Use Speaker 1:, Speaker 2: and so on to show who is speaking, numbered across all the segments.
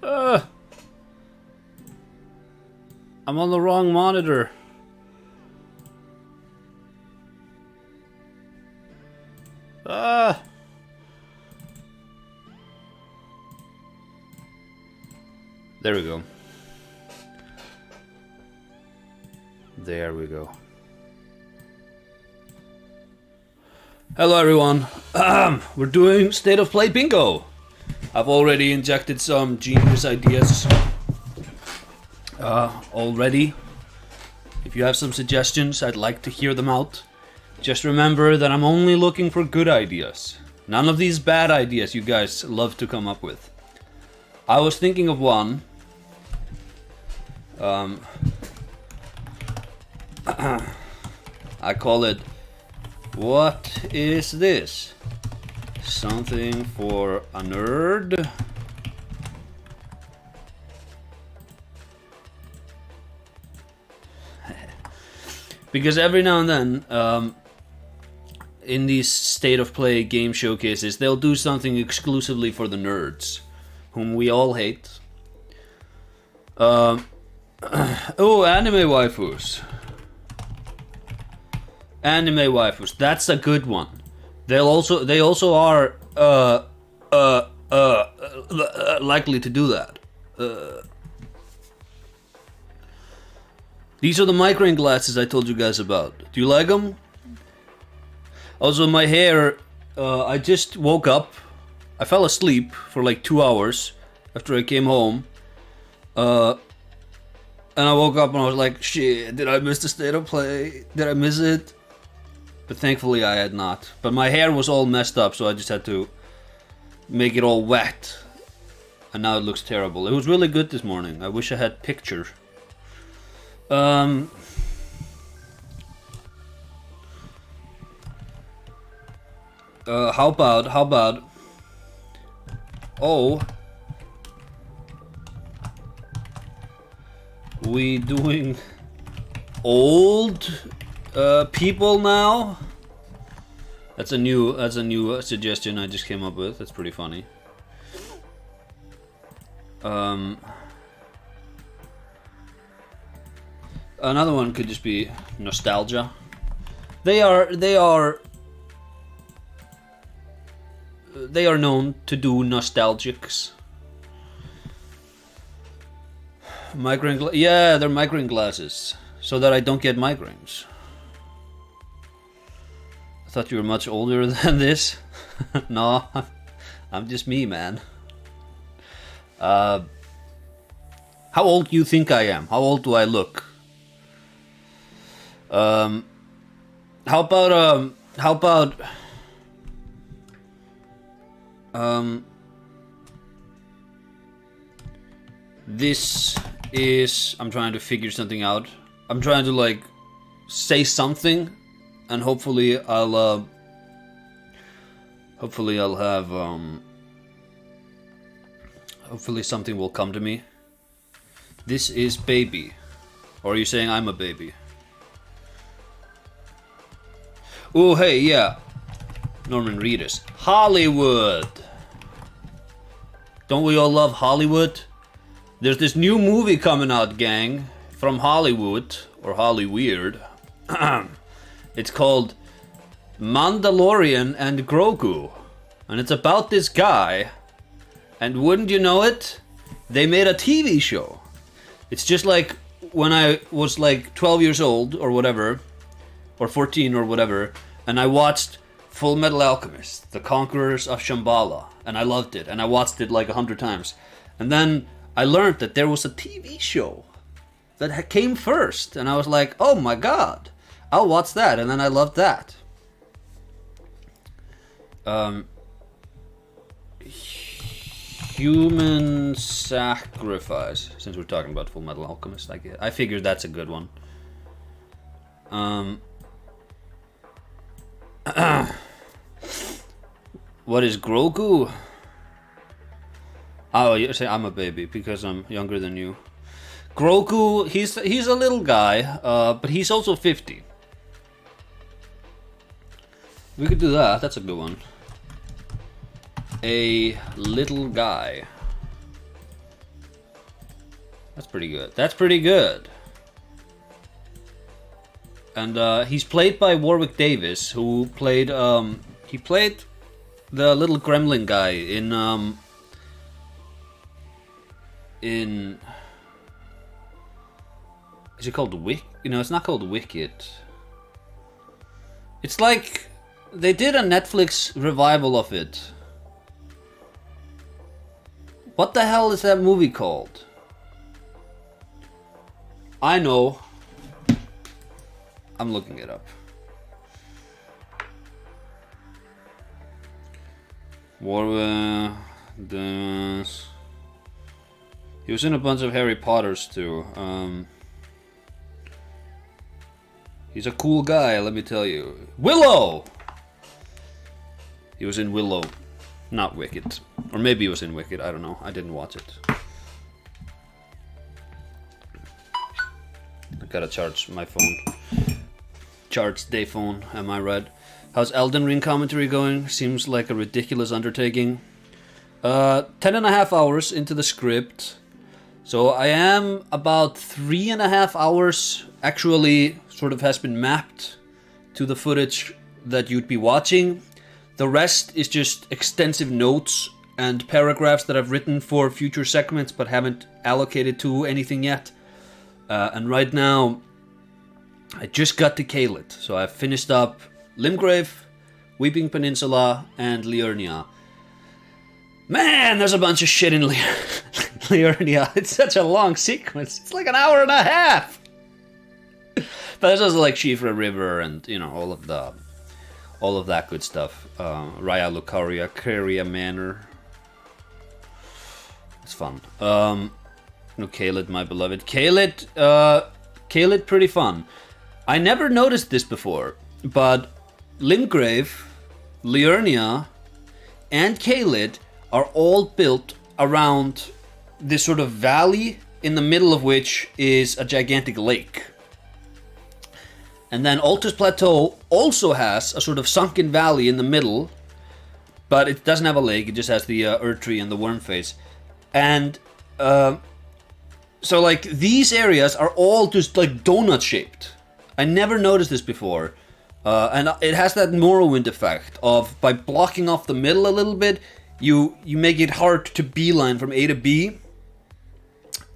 Speaker 1: I'm on the wrong monitor. There we go. There we go. Hello everyone. We're doing State of Play Bingo. I've already injected some genius ideas. Already. If you have some suggestions, I'd like to hear them out. Just remember that I'm only looking for good ideas. None of these bad ideas you guys love to come up with. I was thinking of one. I call it, what is this? Something for a nerd? Because every now and then, in these State of Play game showcases, they'll do something exclusively for the nerds, whom we all hate. Oh, anime waifus. Anime waifus, that's a good one. They also are likely to do that. These are the migraine glasses I told you guys about. Do you like them? Also, my hair, I just woke up. I fell asleep for like 2 hours after I came home. And I woke up and I was like, shit, did I miss the State of Play? Did I miss it? But thankfully I had not. But my hair was all messed up, so I just had to make it all wet. And now it looks terrible. It was really good this morning. I wish I had picture. How about oh, we doing old people now? That's a new suggestion I just came up with. That's pretty funny. Another one could just be nostalgia. They are known to do nostalgics. Yeah, they're migraine glasses, so that I don't get migraines. I thought you were much older than this. No, I'm just me, man. How old do you think I am? How old do I look? How about this is, I'm trying to figure something out. I'm trying to like say something, and hopefully I'll have hopefully something will come to me. This is baby. Or are you saying I'm a baby? Oh, hey, yeah. Norman Reedus. Hollywood. Don't we all love Hollywood? There's this new movie coming out, gang, from Hollywood, or Hollyweird. It's called Mandalorian and Grogu. And it's about this guy. And wouldn't you know it, they made a TV show. It's just like when I was like 12 years old or whatever, or 14 or whatever, and I watched Full Metal Alchemist, The Conquerors of Shambhala, and I loved it, and I watched it like 100 times. And then I learned that there was a TV show that came first, and I was like, oh my god, I'll watch that, and then I loved that. Human Sacrifice, since we're talking about Full Metal Alchemist, I figured that's a good one. What is Grogu? Oh, you say I'm a baby because I'm younger than you. Grogu, he's a little guy, but he's also 50. We could do that. That's a good one. A little guy. That's pretty good. That's pretty good. And he's played by Warwick Davis, who played he played the little gremlin guy in is it called Wick? You know, it's not called Wicked. It's like they did a Netflix revival of it. What the hell is that movie called? I know. I'm looking it up. He was in a bunch of Harry Potters too. He's a cool guy, let me tell you. Willow! He was in Willow, not Wicked. Or maybe he was in Wicked, I don't know. I didn't watch it. I gotta charge my phone. Charge day phone, am I right? How's Elden Ring commentary going? Seems like a ridiculous undertaking. 10.5 hours into the script. So I am about 3.5 hours actually sort of has been mapped to the footage that you'd be watching. The rest is just extensive notes and paragraphs that I've written for future segments but haven't allocated to anything yet. And right now, I just got to Caelid. So I've finished up Limgrave, Weeping Peninsula, and Liurnia. Man, there's a bunch of shit in Liurnia. It's such a long sequence. It's like an hour and a half. But there's also like Shifra River and, you know, all of that good stuff. Raya Lucaria, Caria Manor. It's fun. No, Caelid, my beloved. Caelid, pretty fun. I never noticed this before, but Limgrave, Liurnia, and Caelid are all built around this sort of valley in the middle of which is a gigantic lake. And then Altus Plateau also has a sort of sunken valley in the middle, but it doesn't have a lake, it just has the Erdtree and the Wormface. And so like these areas are all just like donut shaped. I never noticed this before. And it has that Morrowind effect of by blocking off the middle a little bit, you make it hard to beeline from A to B,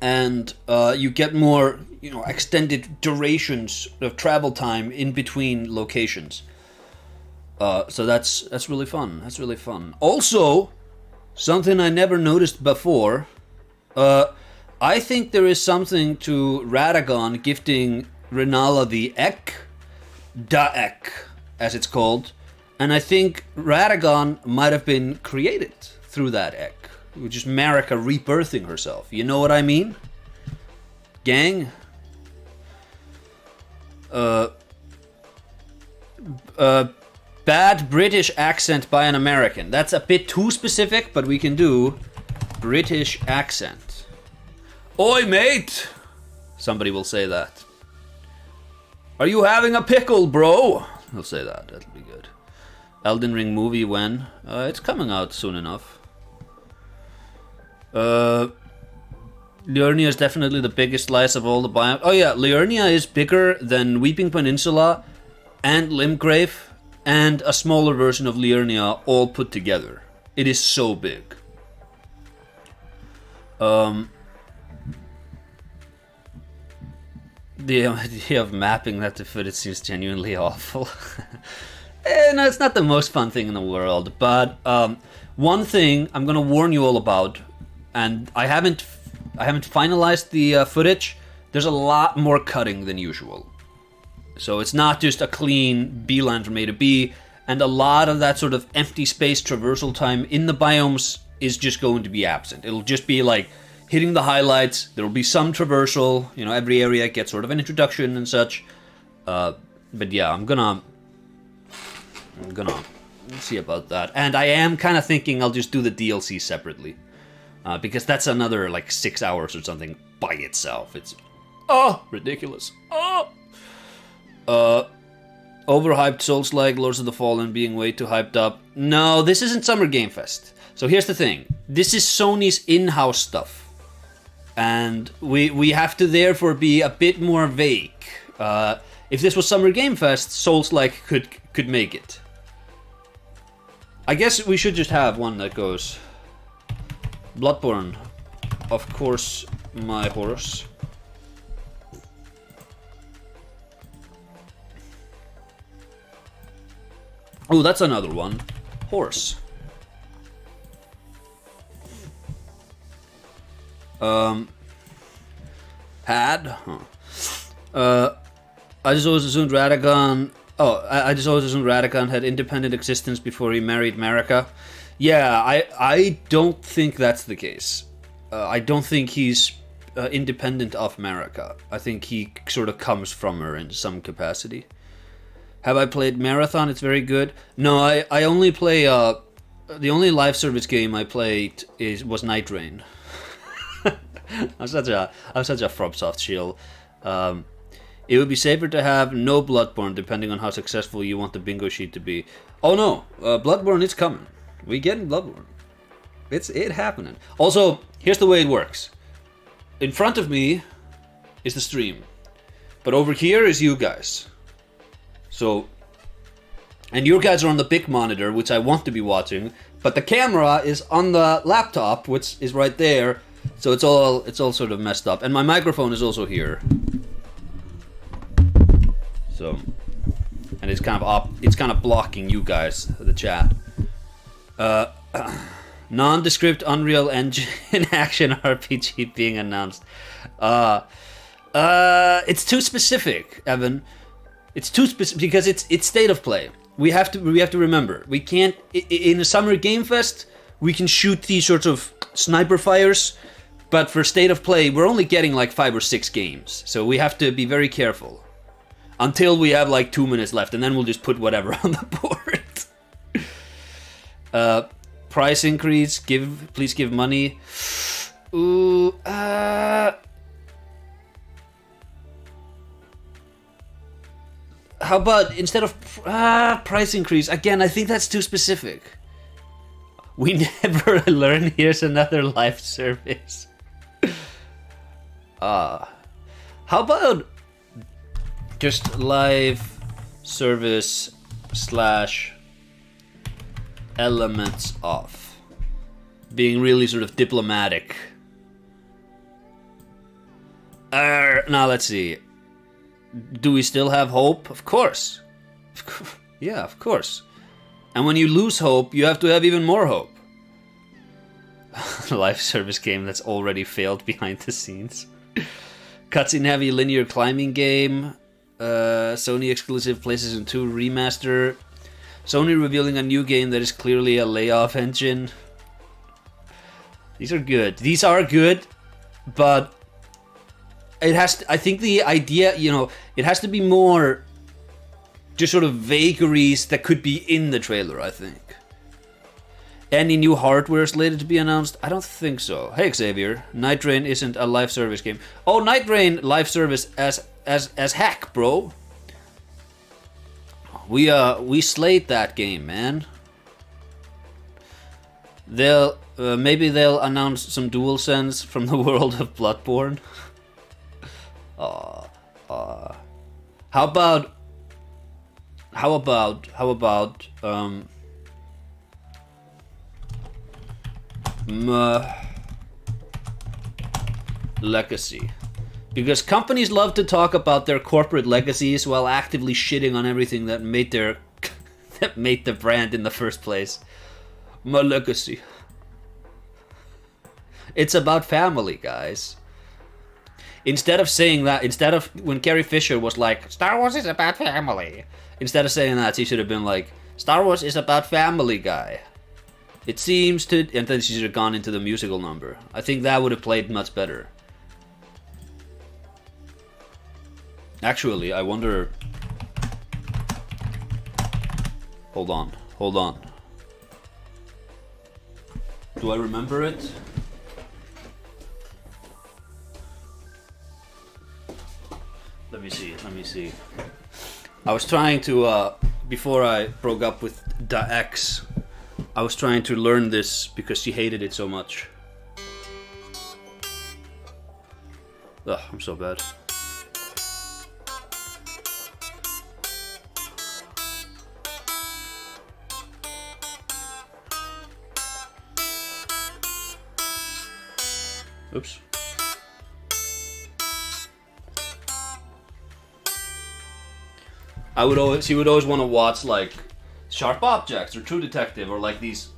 Speaker 1: and you get more, you know, extended durations of travel time in between locations. So that's really fun. That's really fun. Also, something I never noticed before. I think there is something to Radagon gifting Renala the Ek, Daek, as it's called, and I think Radagon might have been created through that Ek, which is Marika rebirthing herself. You know what I mean, gang? Bad British accent by an American. That's a bit too specific, but we can do British accent. Oi, mate! Somebody will say that. Are you having a pickle, bro? He'll say that. That'll be good. Elden Ring movie when? It's coming out soon enough. Liurnia is definitely the biggest slice of all the biomes. Oh yeah, Liurnia is bigger than Weeping Peninsula and Limgrave and a smaller version of Liurnia all put together. It is so big. The idea of mapping that to footage seems genuinely awful. No, it's not the most fun thing in the world, but one thing I'm gonna warn you all about, and I haven't finalized the footage. There's a lot more cutting than usual, so it's not just a clean beeline from A to B, and a lot of that sort of empty space traversal time in the biomes is just going to be absent. It'll just be like hitting the highlights. There will be some traversal, you know, every area gets sort of an introduction and such. But yeah, I'm gonna see about that. And I am kind of thinking I'll just do the DLC separately. Because that's another like 6 hours or something by itself. It's ridiculous. Overhyped Souls-like, Lords of the Fallen being way too hyped up. No, this isn't Summer Game Fest. So here's the thing. This is Sony's in-house stuff. and we have to therefore be a bit more vague. If this was Summer Game Fest, Souls-like could make it. I guess we should just have one that goes Bloodborne, of course, my horse. Oh, that's another one. Horse. I just always assumed Radagon. I just always assumed Radagon had independent existence before he married Marika. Yeah, I don't think that's the case. I don't think he's independent of Marika. I think he sort of comes from her in some capacity. Have I played Marathon? It's very good. No, I only play. The only live service game I played was Night Rain. I'm such a FromSoft shill. It would be safer to have no Bloodborne, depending on how successful you want the bingo sheet to be. Oh no, Bloodborne is coming. We getting Bloodborne. It happening. Also, here's the way it works. In front of me is the stream, but over here is you guys. So, and you guys are on the big monitor, which I want to be watching, but the camera is on the laptop, which is right there. So it's all sort of messed up, and my microphone is also here. So, and it's kind of blocking you guys, the chat. Nondescript Unreal Engine action RPG being announced. It's too specific, Evan. It's too specific because it's state of play. We have to remember, we can't in a Summer Game Fest we can shoot these sorts of sniper fires, but for state of play we're only getting like 5 or 6 games, so we have to be very careful until we have like 2 minutes left, and then we'll just put whatever on the board. Price increase, please give money. Ooh, how about instead of price increase? Again, I think that's too specific. We never learn. Here's another live service. How about just live service / elements of? Being really sort of diplomatic. Now let's see. Do we still have hope? Of course. Yeah, of course. And when you lose hope, you have to have even more hope. Live service game that's already failed behind the scenes. Cutscene heavy linear climbing game. Sony exclusive PlayStation 2 remaster. Sony revealing a new game that is clearly a layoff engine. These are good. These are good, but it has to, I think the idea, it has to be more just sort of vagaries that could be in the trailer, I think. Any new hardware slated to be announced? I don't think so. Hey Xavier, Night Rain isn't a live service game. Oh, Night Rain live service as heck, bro. We slayed that game, man. Maybe they'll announce some DualSense from the world of Bloodborne. How about legacy? Because companies love to talk about their corporate legacies while actively shitting on everything that made the brand in the first place. My legacy. It's about family, guys. Instead of saying that, when Carrie Fisher was like, Star Wars is about family, instead of saying that, she should have been like, Star Wars is about Family Guy. It seems to, and then she should have gone into the musical number. I think that would have played much better. Actually, I wonder. Hold on. Do I remember it? Let me see. I was trying to, before I broke up with Da X, I was trying to learn this because she hated it so much. Ugh, I'm so bad. Oops. He would always want to watch like Sharp Objects or True Detective or like these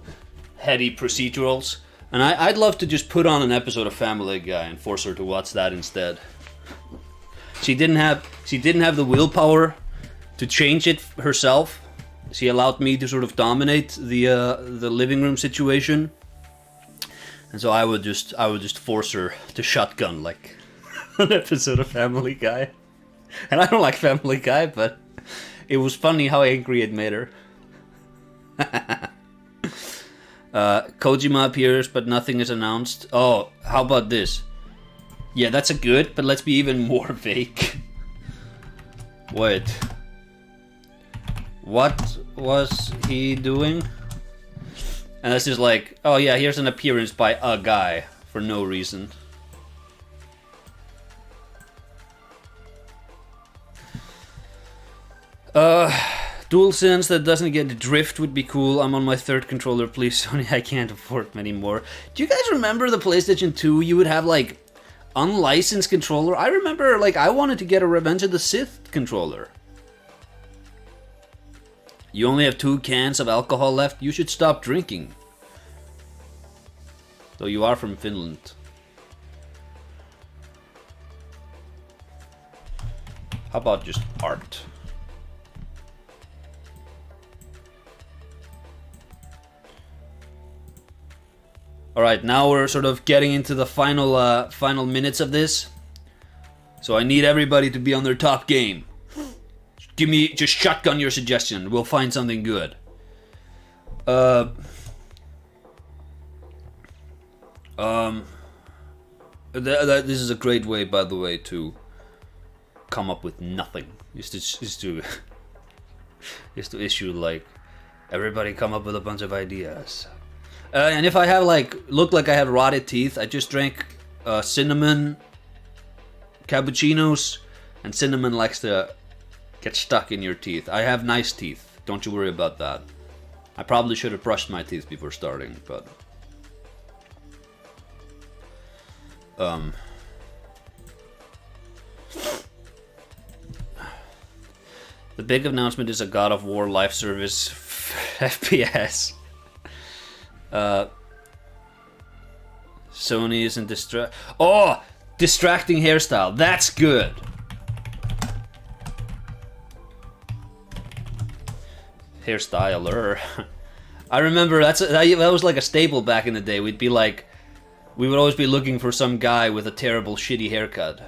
Speaker 1: heady procedurals, and I'd love to just put on an episode of Family Guy and force her to watch that instead. She didn't have the willpower to change it herself. She allowed me to sort of dominate the living room situation, and so I would just force her to shotgun like an episode of Family Guy. And I don't like Family Guy, but it was funny how angry it made her. Kojima appears, but nothing is announced. Oh, how about this? Yeah, that's a good, but let's be even more vague. Wait. What was he doing? And this is like, oh yeah, here's an appearance by a guy for no reason. DualSense that doesn't get drift would be cool. I'm on my third controller, please, Sony. I can't afford many more. Do you guys remember the PlayStation 2? You would have like unlicensed controller. I remember like I wanted to get a Revenge of the Sith controller. You only have 2 cans of alcohol left. You should stop drinking. Though you are from Finland. How about just art? Alright, now we're sort of getting into the final minutes of this. So I need everybody to be on their top game. Just shotgun your suggestion. We'll find something good. This is a great way, by the way, to come up with nothing. Is to issue like, everybody come up with a bunch of ideas. And if I have look like I have rotted teeth, I just drank cinnamon cappuccinos, and cinnamon likes to get stuck in your teeth. I have nice teeth, don't you worry about that. I probably should have brushed my teeth before starting, but the big announcement is a God of War live service FPS. Sony isn't distracting hairstyle. That's good. Hairstyler. I remember that was like a staple back in the day. We would always be looking for some guy with a terrible, shitty haircut.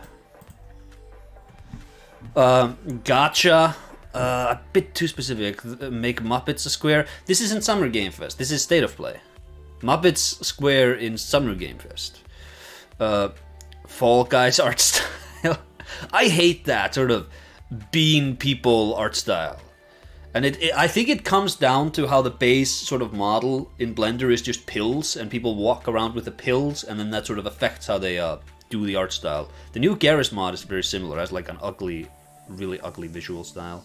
Speaker 1: Gotcha. A bit too specific. Make Muppets a square. This isn't Summer Game Fest. This is State of Play. Muppets Square in Summer Game Fest. Fall Guys art style. I hate that sort of bean people art style. And I think it comes down to how the base sort of model in Blender is just pills, and people walk around with the pills, and then that sort of affects how they do the art style. The new Garrus mod is very similar. It has like an ugly, really ugly visual style.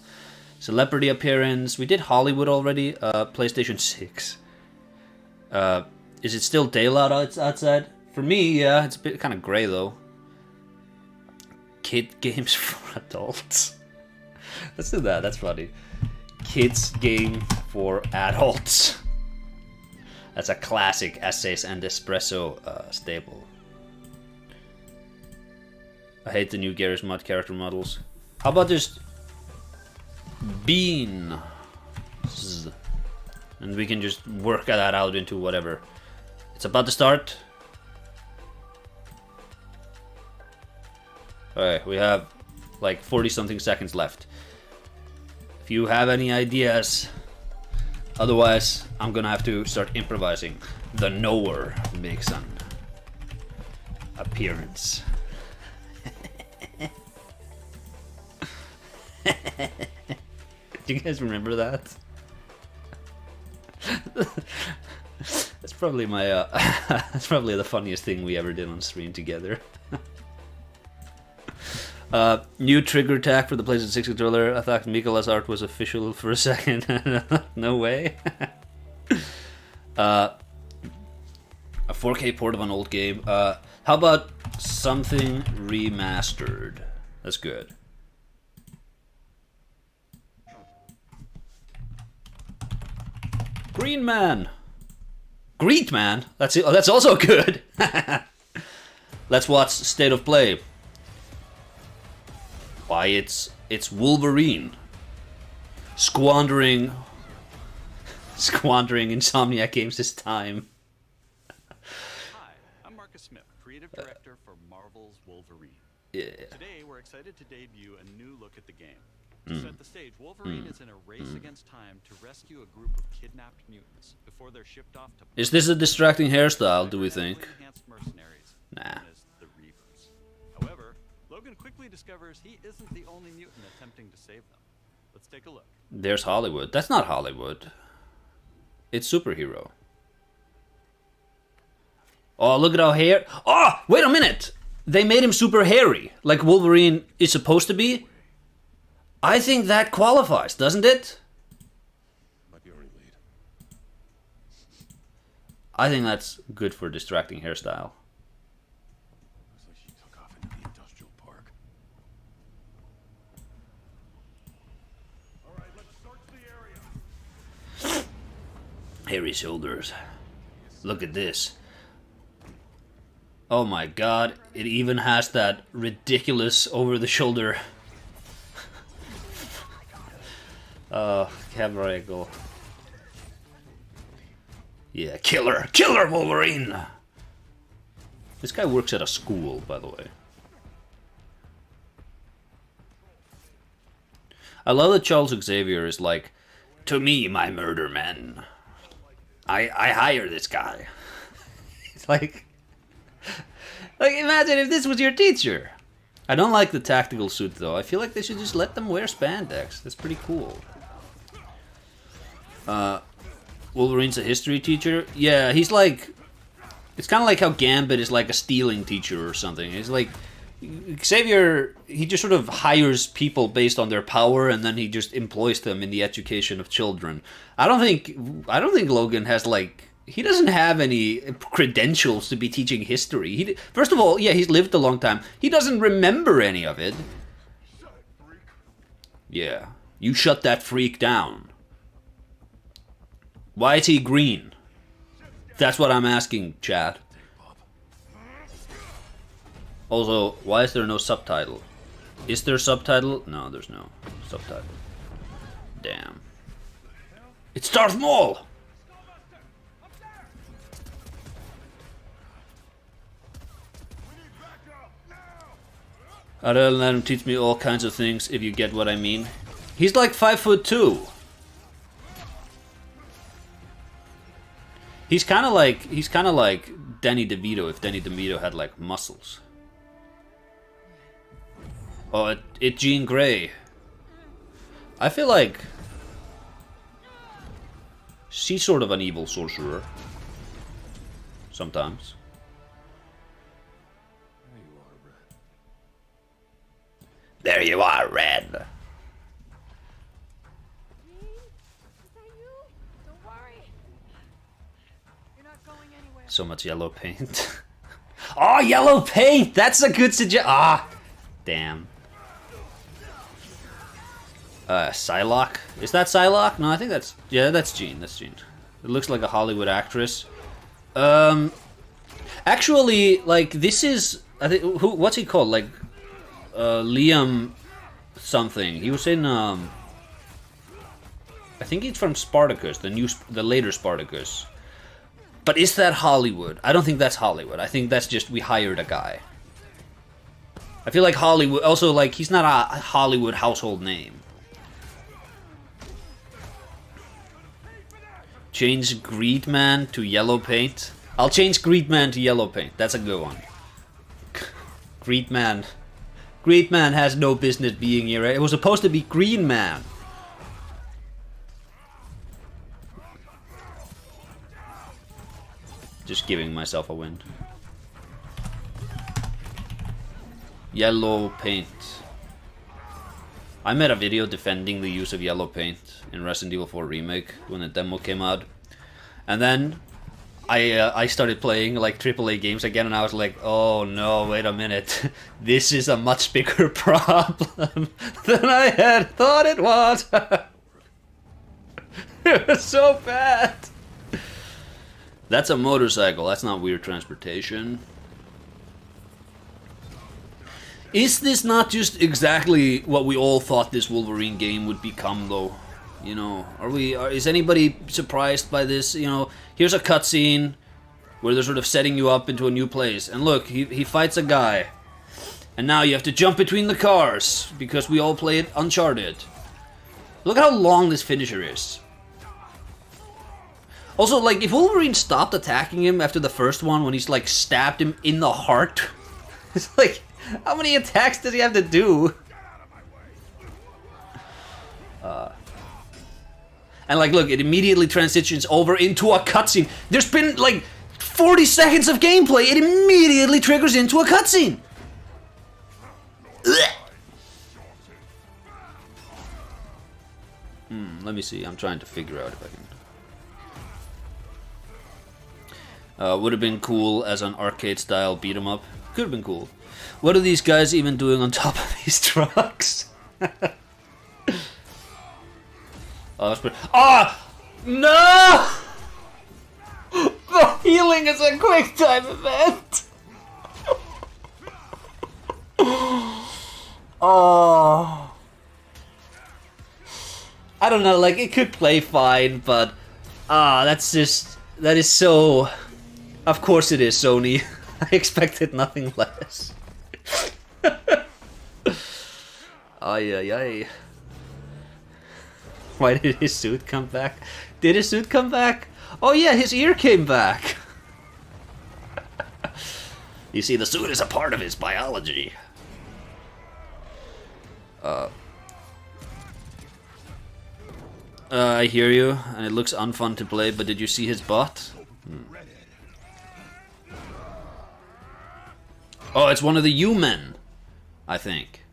Speaker 1: Celebrity appearance. We did Hollywood already. PlayStation 6. Is it still daylight outside? For me, yeah. It's a bit kind of gray though. Kid games for adults. Let's do that. That's funny. Kids game for adults. That's a classic Essays and Espresso staple. I hate the new Garrus mod character models. How about just Bean? And we can just work that out into whatever. It's about to start. Alright, we have like 40 something seconds left. If you have any ideas, otherwise I'm gonna have to start improvising. The knower makes an appearance. Do you guys remember that? That's probably my that's probably the funniest thing we ever did on stream together. New trigger attack for the PlayStation 6 controller. I thought Mikola's art was official for a second. No way. A 4K port of an old game. How about something remastered? That's good. Green Man. Greet Man. That's it. Oh, that's also good. Let's watch State of Play. Why, it's Wolverine squandering Insomniac Games this time.
Speaker 2: Hi, I'm Marcus Smith, creative director for Marvel's Wolverine.
Speaker 1: Yeah.
Speaker 2: Today we're excited to debut a new look at the game. To set the stage, Wolverine is in a race against time to rescue a group of kidnapped mutants before they're shipped off to...
Speaker 1: Is this a distracting hairstyle, do we think?
Speaker 2: ...enhanced mercenaries,
Speaker 1: Nah.
Speaker 2: known as the Reapers. However, Logan quickly discovers he isn't the only mutant attempting to save them. Let's take a look.
Speaker 1: There's Hollywood. That's not Hollywood. It's superhero. Oh, look at how hair... Oh, wait a minute! They made him super hairy, like Wolverine is supposed to be. I think that qualifies, doesn't it?
Speaker 3: Might be our only lead.
Speaker 1: I think that's good for distracting hairstyle.
Speaker 3: Looks like she took off into the industrial park. All right, let's search the area.
Speaker 1: Hairy shoulders. Look at this. Oh my god, it even has that ridiculous over-the-shoulder... camera angle. Yeah, killer Wolverine! This guy works at a school, by the way. I love that Charles Xavier is like, to me, my murder men. I hire this guy. It's like imagine if this was your teacher. I don't like the tactical suit though. I feel like they should just let them wear spandex. That's pretty cool. Wolverine's a history teacher. Yeah, he's like... It's kind of like how Gambit is like a stealing teacher or something. It's like... Xavier, he just sort of hires people based on their power and then he just employs them in the education of children. I don't think Logan has like... He doesn't have any credentials to be teaching history. First of all, yeah, he's lived a long time. He doesn't remember any of it. Yeah. You shut that freak down. Why is he green? That's what I'm asking, chat. Also, why is there no subtitle? Is there subtitle? No, there's no subtitle. Damn. It's Darth Maul! I'd let him teach me all kinds of things, if you get what I mean. He's like 5'2". He's kind of like Danny DeVito if Danny DeVito had like muscles. Oh, it's Jean Grey. I feel like she's sort of an evil sorcerer. Sometimes. There you are, Red.
Speaker 4: Is that you? Don't worry. You're not going anywhere.
Speaker 1: So much yellow paint. Oh, yellow paint! That's a good suggestion. Ah, damn. Psylocke? Is that Psylocke? No, I think that's... Yeah, that's Jean. That's Jean. It looks like a Hollywood actress. Actually, like, this is... I think... What's he called? Like, Liam something. He was in, I think he's from Spartacus, the later Spartacus. But is that Hollywood? I don't think that's Hollywood. I think that's just we hired a guy. I feel like Hollywood... Also, like, he's not a Hollywood household name. Change Greedman to yellow paint. I'll change Greedman to yellow paint. That's a good one. Greedman. Greedman has no business being here. It was supposed to be Green Man. Just giving myself a win. Yellow paint. I made a video defending the use of yellow paint in Resident Evil 4 Remake when the demo came out. And then I started playing like AAA games again, and I was like, oh no, wait a minute. This is a much bigger problem than I had thought it was. It was so bad. That's a motorcycle, that's not weird transportation. Is this not just exactly what we all thought this Wolverine game would become, though? You know, is anybody surprised by this? You know, here's a cutscene where they're sort of setting you up into a new place. And look, he fights a guy. And now you have to jump between the cars, because we all played Uncharted. Look how long this finisher is. Also, like, if Wolverine stopped attacking him after the first one, when he's, like, stabbed him in the heart, it's like, how many attacks does he have to do? And, like, look, it immediately transitions over into a cutscene. There's been, like, 40 seconds of gameplay. It immediately triggers into a cutscene. Let me see. I'm trying to figure out if I can... would have been cool as an arcade-style beat-em-up. Could have been cool. What are these guys even doing on top of these trucks? Oh, that's pretty... Ah! No! The healing is a quick time event! Oh... I don't know, like, it could play fine, but... that's just... That is so... Of course it is, Sony. I expected nothing less. Ay, ay, ay. Why did his suit come back? Did his suit come back? Oh yeah, his ear came back. You see, the suit is a part of his biology. I hear you, and it looks unfun to play, but did you see his butt? Oh, it's one of the U-Men, I think.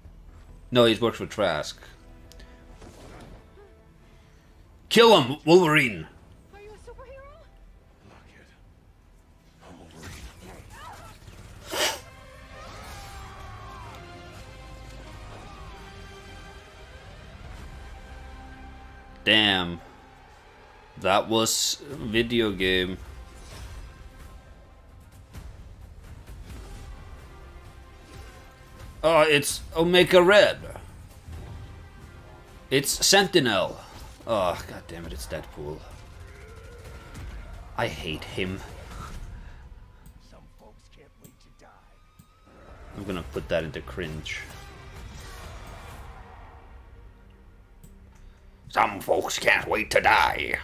Speaker 1: No, he's worked for Trask. Kill him, Wolverine!
Speaker 4: Are you a superhero?
Speaker 3: Look it. I'm Wolverine.
Speaker 1: Damn. That was a video game. Oh, it's Omega Red. It's Sentinel. Oh, god damn it, it's Deadpool. I hate him.
Speaker 3: Some folks can't wait to die.
Speaker 1: I'm gonna put that into cringe. Some folks can't wait to die.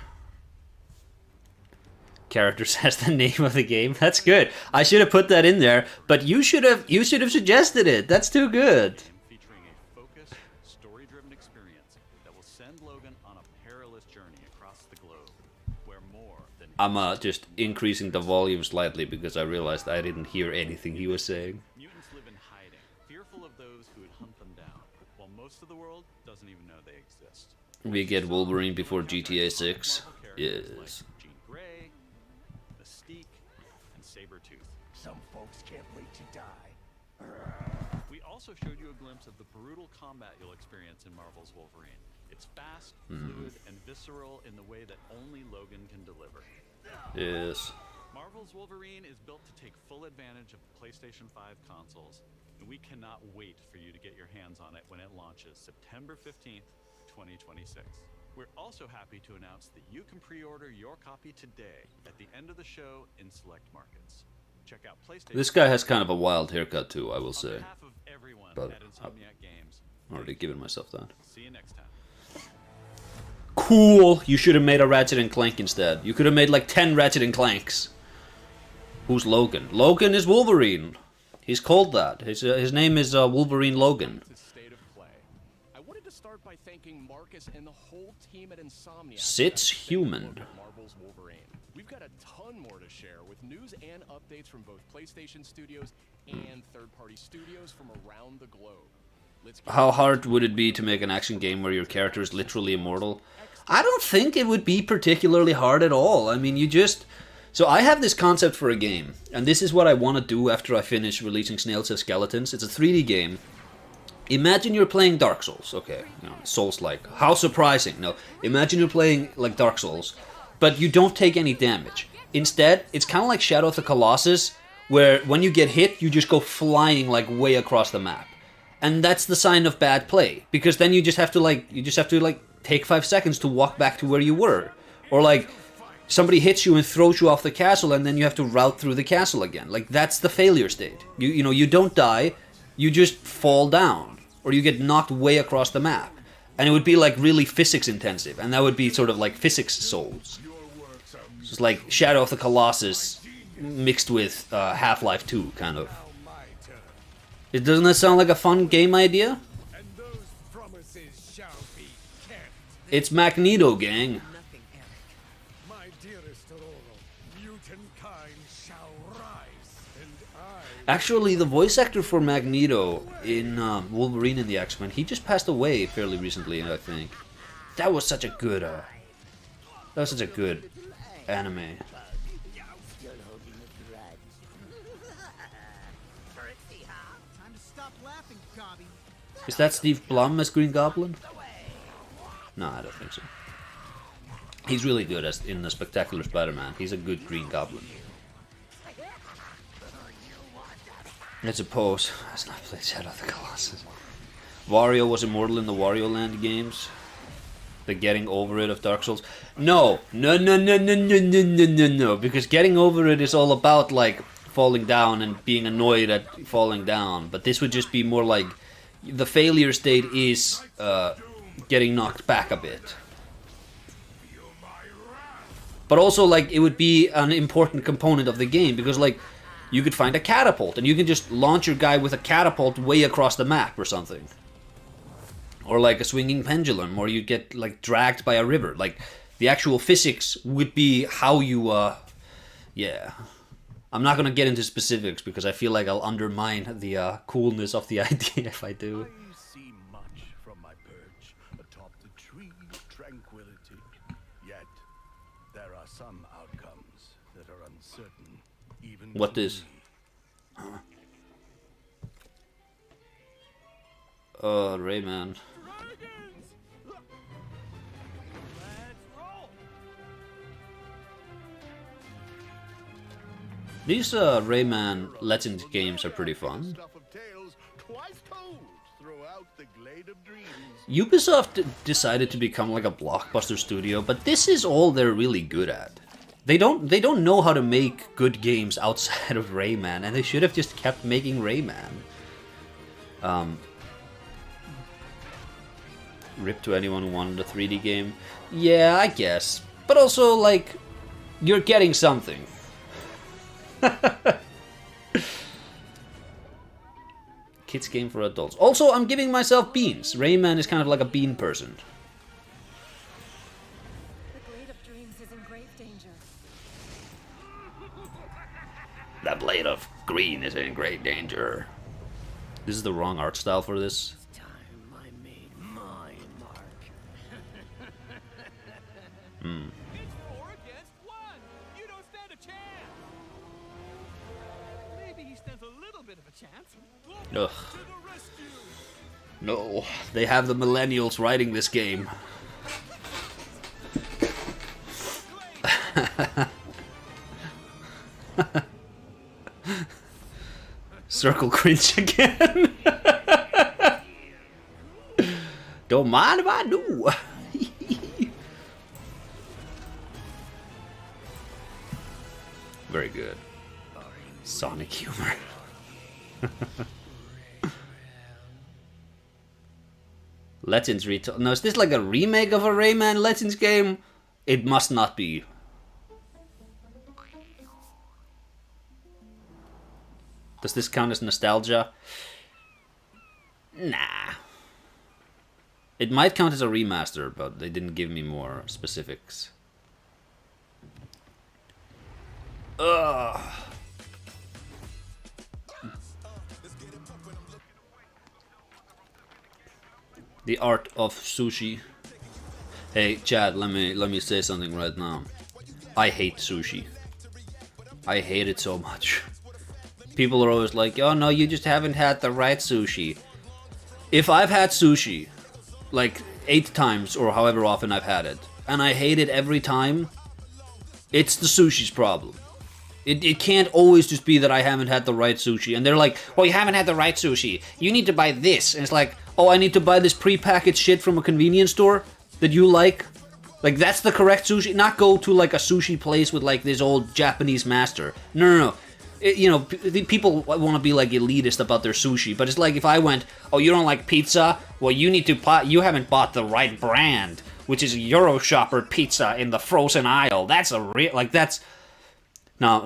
Speaker 1: Character says the name of the game. That's good. I should have put that in there, but you should have suggested it. That's too good.
Speaker 2: Featuring a focused, story-driven experience that will send Logan on a perilous journey across the globe, where more than
Speaker 1: I'm just increasing the volume slightly because I realized I didn't hear anything he was saying.
Speaker 2: mutants live in hiding, fearful of those who would hunt them down, while most of the world doesn't even know they exist.
Speaker 1: We get Wolverine before GTA 6.
Speaker 2: Marvel characters
Speaker 1: Yes.
Speaker 2: like Jean Grey, Mystique, and Sabretooth.
Speaker 3: Some folks can't wait to die.
Speaker 2: We also showed you a glimpse of the brutal combat you'll experience in Marvel's Wolverine. It's fast, fluid, and visceral in the way that only Logan can deliver.
Speaker 1: Yes.
Speaker 2: Marvel's Wolverine is built to take full advantage of the PlayStation 5 consoles, and we cannot wait for you to get your hands on it when it launches September 15th, 2026. We're also happy to announce that you can pre-order your copy today at the end of the show in select markets. Check out PlayStation.
Speaker 1: This guy has kind of a wild haircut too, I will
Speaker 2: On
Speaker 1: say.
Speaker 2: behalf of everyone
Speaker 1: But
Speaker 2: at Insomniac Games,
Speaker 1: I'm already giving myself that.
Speaker 2: see you next time.
Speaker 1: Cool! You should have made a Ratchet and Clank instead. You could have made like 10 Ratchet and Clanks. Who's Logan? Logan is Wolverine. He's called that. His name is Wolverine Logan.
Speaker 5: It's a state of play. I wanted to start by thanking Marcus and the whole team at Insomniac.
Speaker 1: Sits
Speaker 5: for that
Speaker 1: human.
Speaker 5: look at Marvel's Wolverine. we've got a ton more to share with news and updates from both PlayStation Studios and third-party studios from around the globe. Let's get
Speaker 1: How hard would it be to make an action game where your character is literally immortal? I don't think it would be particularly hard at all. I mean, you just... So I have this concept for a game, and this is what I want to do after I finish releasing Snails as Skeletons. It's a 3D game. Imagine you're playing Dark Souls. Okay, you know, Souls-like. How surprising. No, imagine you're playing like Dark Souls, but you don't take any damage. Instead, it's kind of like Shadow of the Colossus, where when you get hit, you just go flying like way across the map. And that's the sign of bad play, because then you just have to like take 5 seconds to walk back to where you were. Or like somebody hits you and throws you off the castle, and then you have to route through the castle again. Like, that's the failure state. You know, you don't die, you just fall down, or you get knocked way across the map. And it would be like really physics intensive, and that would be sort of like physics Souls. So it's like Shadow of the Colossus mixed with Half-Life 2, kind of. Doesn't that sound like a fun game idea?
Speaker 3: And those promises shall be kept.
Speaker 1: It's Magneto, gang.
Speaker 4: Nothing, Eric.
Speaker 3: My dearest Aurora, mutant kind shall rise, and
Speaker 1: Actually, the voice actor for Magneto in Wolverine and the X-Men, he just passed away fairly recently, I think. That was such a good, anime.
Speaker 6: Time to stop laughing, Gobby.
Speaker 1: Is that Steve Blum as Green Goblin? No, I don't think so. He's really good as in the Spectacular Spider-Man. He's a good Green Goblin. I suppose. Let's not play Shadow of the Colossus. Wario was immortal in the Wario Land games. The getting over it of Dark Souls. No, because getting over it is all about like falling down and being annoyed at falling down. But this would just be more like the failure state is getting knocked back a bit. But also like it would be an important component of the game, because like you could find a catapult and you can just launch your guy with a catapult way across the map or something. Or like a swinging pendulum, or you get like dragged by a river. Like the actual physics would be how you yeah. I'm not gonna get into specifics because I feel like I'll undermine the coolness of the idea if I do.
Speaker 3: I see much from my perch atop the tree of tranquility. Yet there are some outcomes that are uncertain. Even
Speaker 1: What
Speaker 3: to
Speaker 1: is?
Speaker 3: me.
Speaker 1: Rayman. These Rayman Legends games are pretty fun.
Speaker 3: Stuff of tales twice told throughout the glade of dreams.
Speaker 1: Ubisoft decided to become like a blockbuster studio, but this is all they're really good at. They don't know how to make good games outside of Rayman, and they should have just kept making Rayman. Rip to anyone who wanted a 3D game. Yeah, I guess. But also, like, you're getting something. Kids game for adults. Also, I'm giving myself beans. Rayman is kind of like a bean person.
Speaker 4: The Glade of Dreams is in grave danger.
Speaker 1: The blade of green is in great danger. This is the wrong art style for this.
Speaker 6: Time I made my mark.
Speaker 5: It's 4 against 1. You don't stand a chance. Maybe he stands a little bit of a chance.
Speaker 1: Ugh.
Speaker 5: To the rescue.
Speaker 1: No, they have the millennials writing this game. Circle cringe again. Don't mind if I do. Very good. Sonic humor. Legends retold. No, is this like a remake of a Rayman Legends game? It must not be. Does this count as nostalgia? Nah. It might count as a remaster, but they didn't give me more specifics. Ugh. The art of sushi. Hey, Chad, let me say something right now. I hate sushi. I hate it so much. People are always like, oh no, you just haven't had the right sushi. If I've had sushi, like 8 times or however often I've had it, and I hate it every time, it's the sushi's problem. It can't always just be that I haven't had the right sushi. And they're like, well, you haven't had the right sushi. You need to buy this. And it's like, oh, I need to buy this prepackaged shit from a convenience store that you like? Like, that's the correct sushi? Not go to, like, a sushi place with, like, this old Japanese master. No. People want to be, like, elitist about their sushi. But it's like if I went, oh, you don't like pizza? Well, you haven't bought the right brand, which is Euroshopper pizza in the frozen aisle. That's a real, like, that's... No.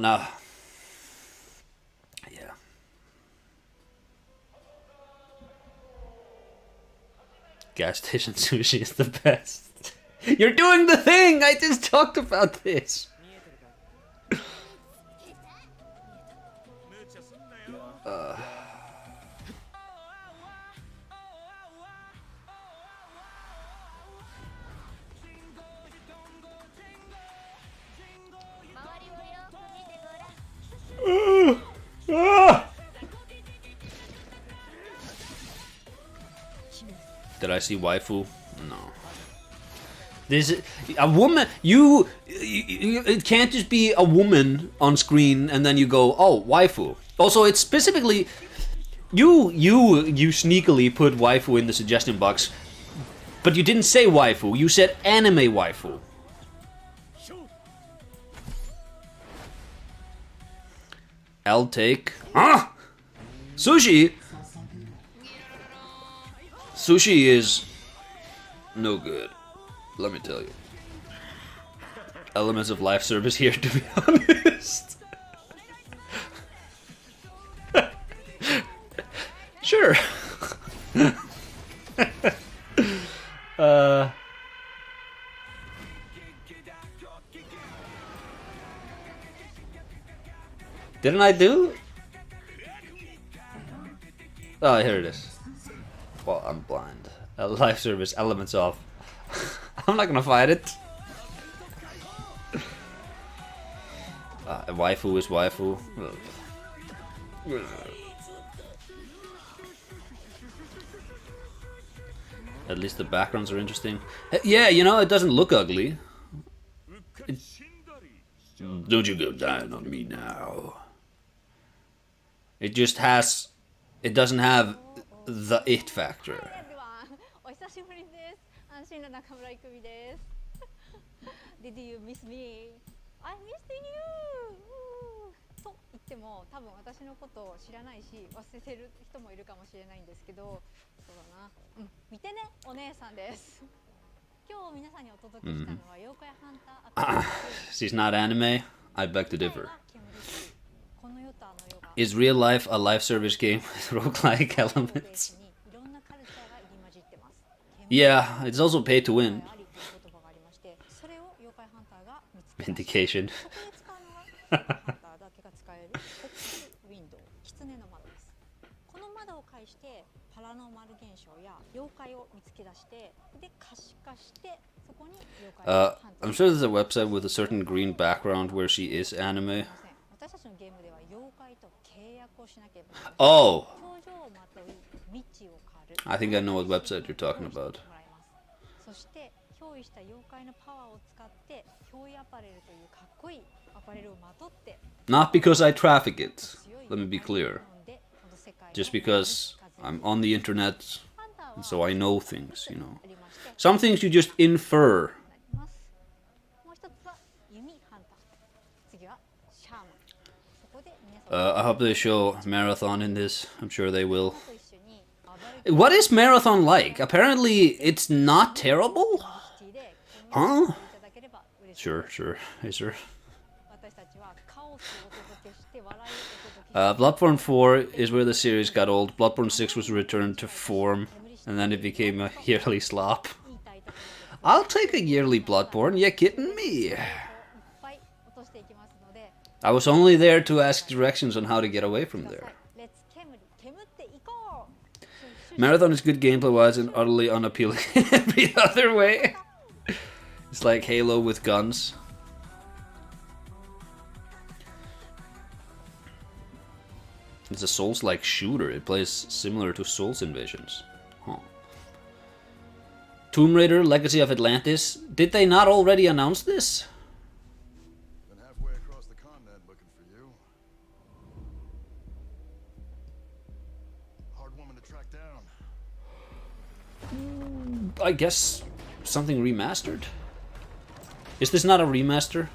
Speaker 1: Yeah. Gas station sushi is the best. You're doing the thing! I just talked about this. Did I see waifu? No. This a woman. You it can't just be a woman on screen and then you go, oh, waifu. Also, it's specifically you sneakily put waifu in the suggestion box, but you didn't say waifu. You said anime waifu. I'll take. Sushi. Sushi is no good. Let me tell you. Elements of life service here, to be honest. Sure. Didn't I do? Oh, here it is. Well, I'm blind. Life service, elements off. I'm not gonna fight it. Waifu is waifu. At least the backgrounds are interesting. Yeah, you know, it doesn't look ugly. Don't you go dying on me now. It just has... It doesn't have the it factor.
Speaker 7: Did you miss me? I missed you! と言っても多分私のことを知らないし忘れてる人もいるかもしれないんですけど、そうだな。見てね、お姉さんです。今日皆さんにお届けしたのは妖怪ハンターアクション。
Speaker 1: She's not anime. I beg to differ. Is real life a life service game with roguelike elements? Yeah, it's also pay to win. Vindication. I'm sure there's a website with a certain green background where she is anime. Oh! I think I know what website you're talking about. Not because I traffic it, let me be clear. Just because I'm on the internet, and so I know things, you know. Some things you just infer. I hope they show Marathon in this. I'm sure they will. What is Marathon like? Apparently it's not terrible? Huh? Sure. Is there? Bloodborne 4 is where the series got old. Bloodborne 6 was returned to form, and then it became a yearly slop. I'll take a yearly Bloodborne, you kidding me? I was only there to ask directions on how to get away from there.
Speaker 7: Let's 煙っていこう
Speaker 1: Marathon is good gameplay wise and utterly unappealing in every other way. It's like Halo with guns. It's a Souls-like shooter. It plays similar to Souls Invasions. Huh. Tomb Raider, Legacy of Atlantis. Did they not already announce this?
Speaker 3: Been halfway across the continent looking for you. Hard woman to track down.
Speaker 1: I guess something remastered. Is this not a remaster?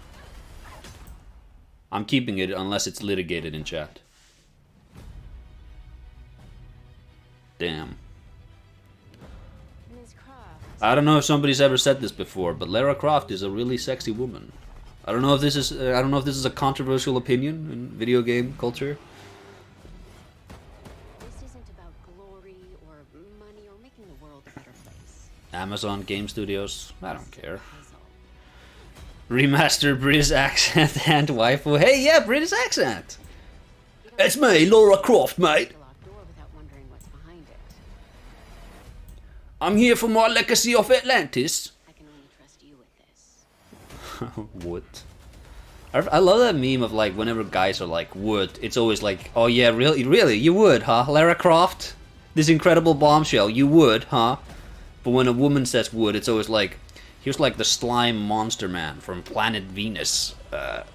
Speaker 1: I'm keeping it unless it's litigated in chat. Damn.
Speaker 8: Ms. Croft.
Speaker 1: I don't know if somebody's ever said this before, but Lara Croft is a really sexy woman. I don't know if this is a controversial opinion in video game culture.
Speaker 8: This isn't about glory or money or making the world a better place.
Speaker 1: Amazon Game Studios. I don't care.
Speaker 8: Puzzle.
Speaker 1: Remaster British accent and waifu. Hey, yeah, British accent. It's me, Lara Croft, mate.
Speaker 8: The locked door without wondering what's behind it.
Speaker 1: I'm here for my Legacy of Atlantis.
Speaker 8: I can only trust you with this.
Speaker 1: Wood. I love that meme of like whenever guys are like wood, it's always like, oh yeah, really, you would, huh? Lara Croft, this incredible bombshell, you would, huh? But when a woman says wood, it's always like, here's like the slime monster man from planet Venus. Are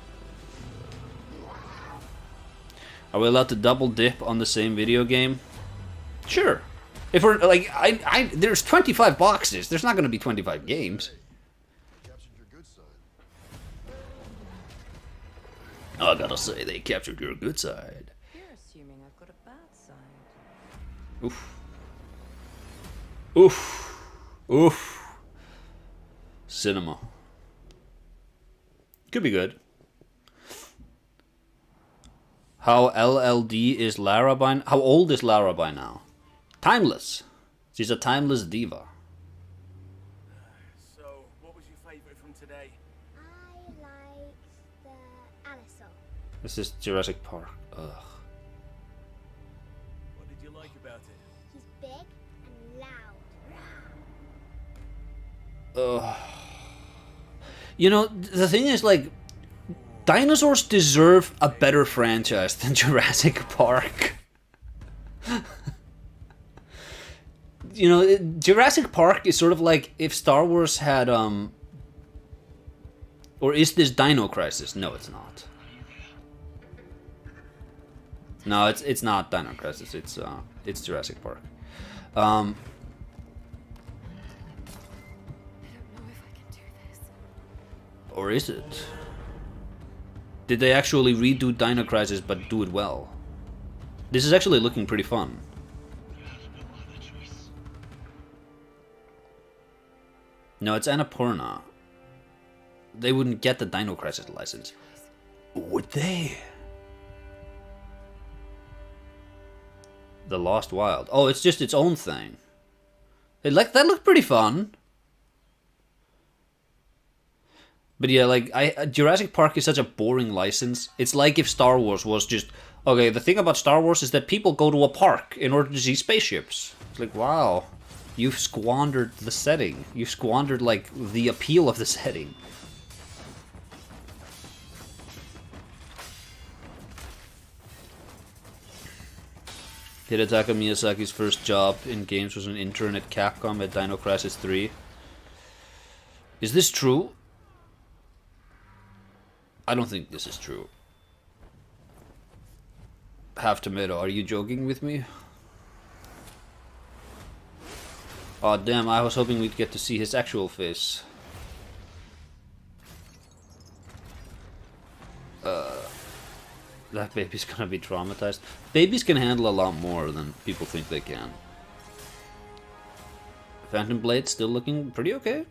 Speaker 1: we allowed to double dip on the same video game? Sure. If we're like, there's 25 boxes. There's not going to be 25 games.
Speaker 3: Captured your good side.
Speaker 1: I gotta say, they captured your good side.
Speaker 4: You're assuming I've got a bad side.
Speaker 1: Oof. Oof. Oof. Cinema. Could be good. How LLD is Lara by... How old is Lara by now? Timeless. She's a timeless diva.
Speaker 6: So, what was your favorite from today?
Speaker 9: I liked the Anisol.
Speaker 1: This is Jurassic Park. Ugh.
Speaker 6: What did you like about it?
Speaker 9: He's big and loud.
Speaker 1: Ugh. You know, the thing is, like, dinosaurs deserve a better franchise than Jurassic Park. You know, Jurassic Park is sort of like if Star Wars had, or is this Dino Crisis? No, it's not. No, it's not Dino Crisis. It's Jurassic Park.
Speaker 4: I don't know if I can do this.
Speaker 1: Or is it? Did they actually redo Dino Crisis but do it well? This is actually looking pretty fun. No, it's Annapurna. They wouldn't get the Dino Crisis license. Would they? The Lost Wild. Oh, it's just its own thing. That looked pretty fun. But yeah, like Jurassic Park is such a boring license. It's like if Star Wars was just okay. The thing about Star Wars is that people go to a park in order to see spaceships. It's like, wow, you've squandered the setting. You've squandered like the appeal of the setting. Hidetaka Miyazaki's first job in games was an intern at Capcom at Dino Crisis 3. Is this true? I don't think this is true. Half Tomato, are you joking with me? Oh damn, I was hoping we'd get to see his actual face. That baby's gonna be traumatized. Babies can handle a lot more than people think they can. Phantom Blade still looking pretty okay.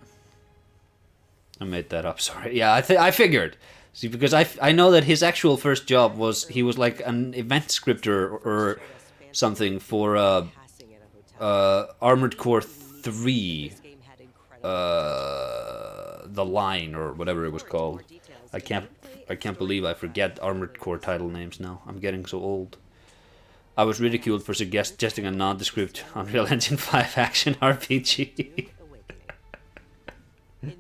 Speaker 1: I made that up, sorry. Yeah, I figured. See, because I know that his actual first job was he was like an event scripter or something for Armored Core 3, The Line or whatever it was called. I can't I can't believe I forget Armored Core title names now. I'm getting so old. I was ridiculed for suggesting a nondescript Unreal Engine 5 action RPG.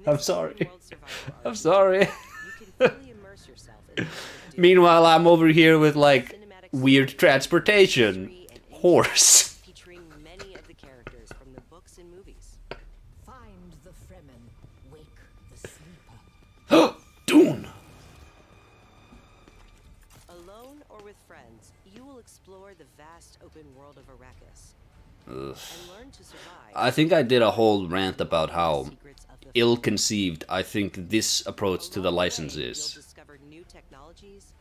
Speaker 1: I'm sorry. I'm sorry. Meanwhile, I'm over here with like weird transportation. Horse.
Speaker 8: Featuring many of the characters from the books and movies.
Speaker 6: Find the Fremen, wake the sleeper.
Speaker 1: Dune.
Speaker 8: Alone or with friends, you will explore the vast open world of Arrakis
Speaker 1: Ugh.
Speaker 8: and learn to survive.
Speaker 1: I think I did a whole rant about how ill-conceived I think this approach to the license
Speaker 8: You'll
Speaker 1: is.
Speaker 8: discover new technologies,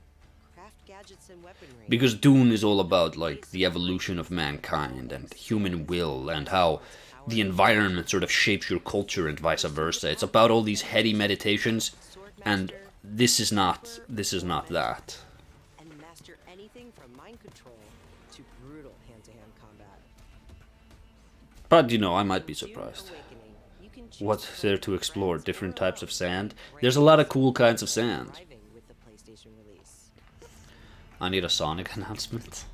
Speaker 8: craft gadgets and weaponry.
Speaker 1: Because Dune is all about like the evolution of mankind and human will and how the environment sort of shapes your culture and vice versa. It's about all these heady meditations, and this is not that.
Speaker 8: And master anything from mind control to brutal hand-to-hand combat.
Speaker 1: But you know, I might be
Speaker 8: Dune
Speaker 1: surprised.
Speaker 8: Awakening, you can choose
Speaker 1: What's
Speaker 8: to
Speaker 1: there
Speaker 8: play
Speaker 1: to
Speaker 8: with
Speaker 1: explore?
Speaker 8: friends
Speaker 1: Different
Speaker 8: or
Speaker 1: types
Speaker 8: alone.
Speaker 1: of sand? There's a lot of cool kinds of sand.
Speaker 8: Arriving with the PlayStation release.
Speaker 1: I need a Sonic announcement.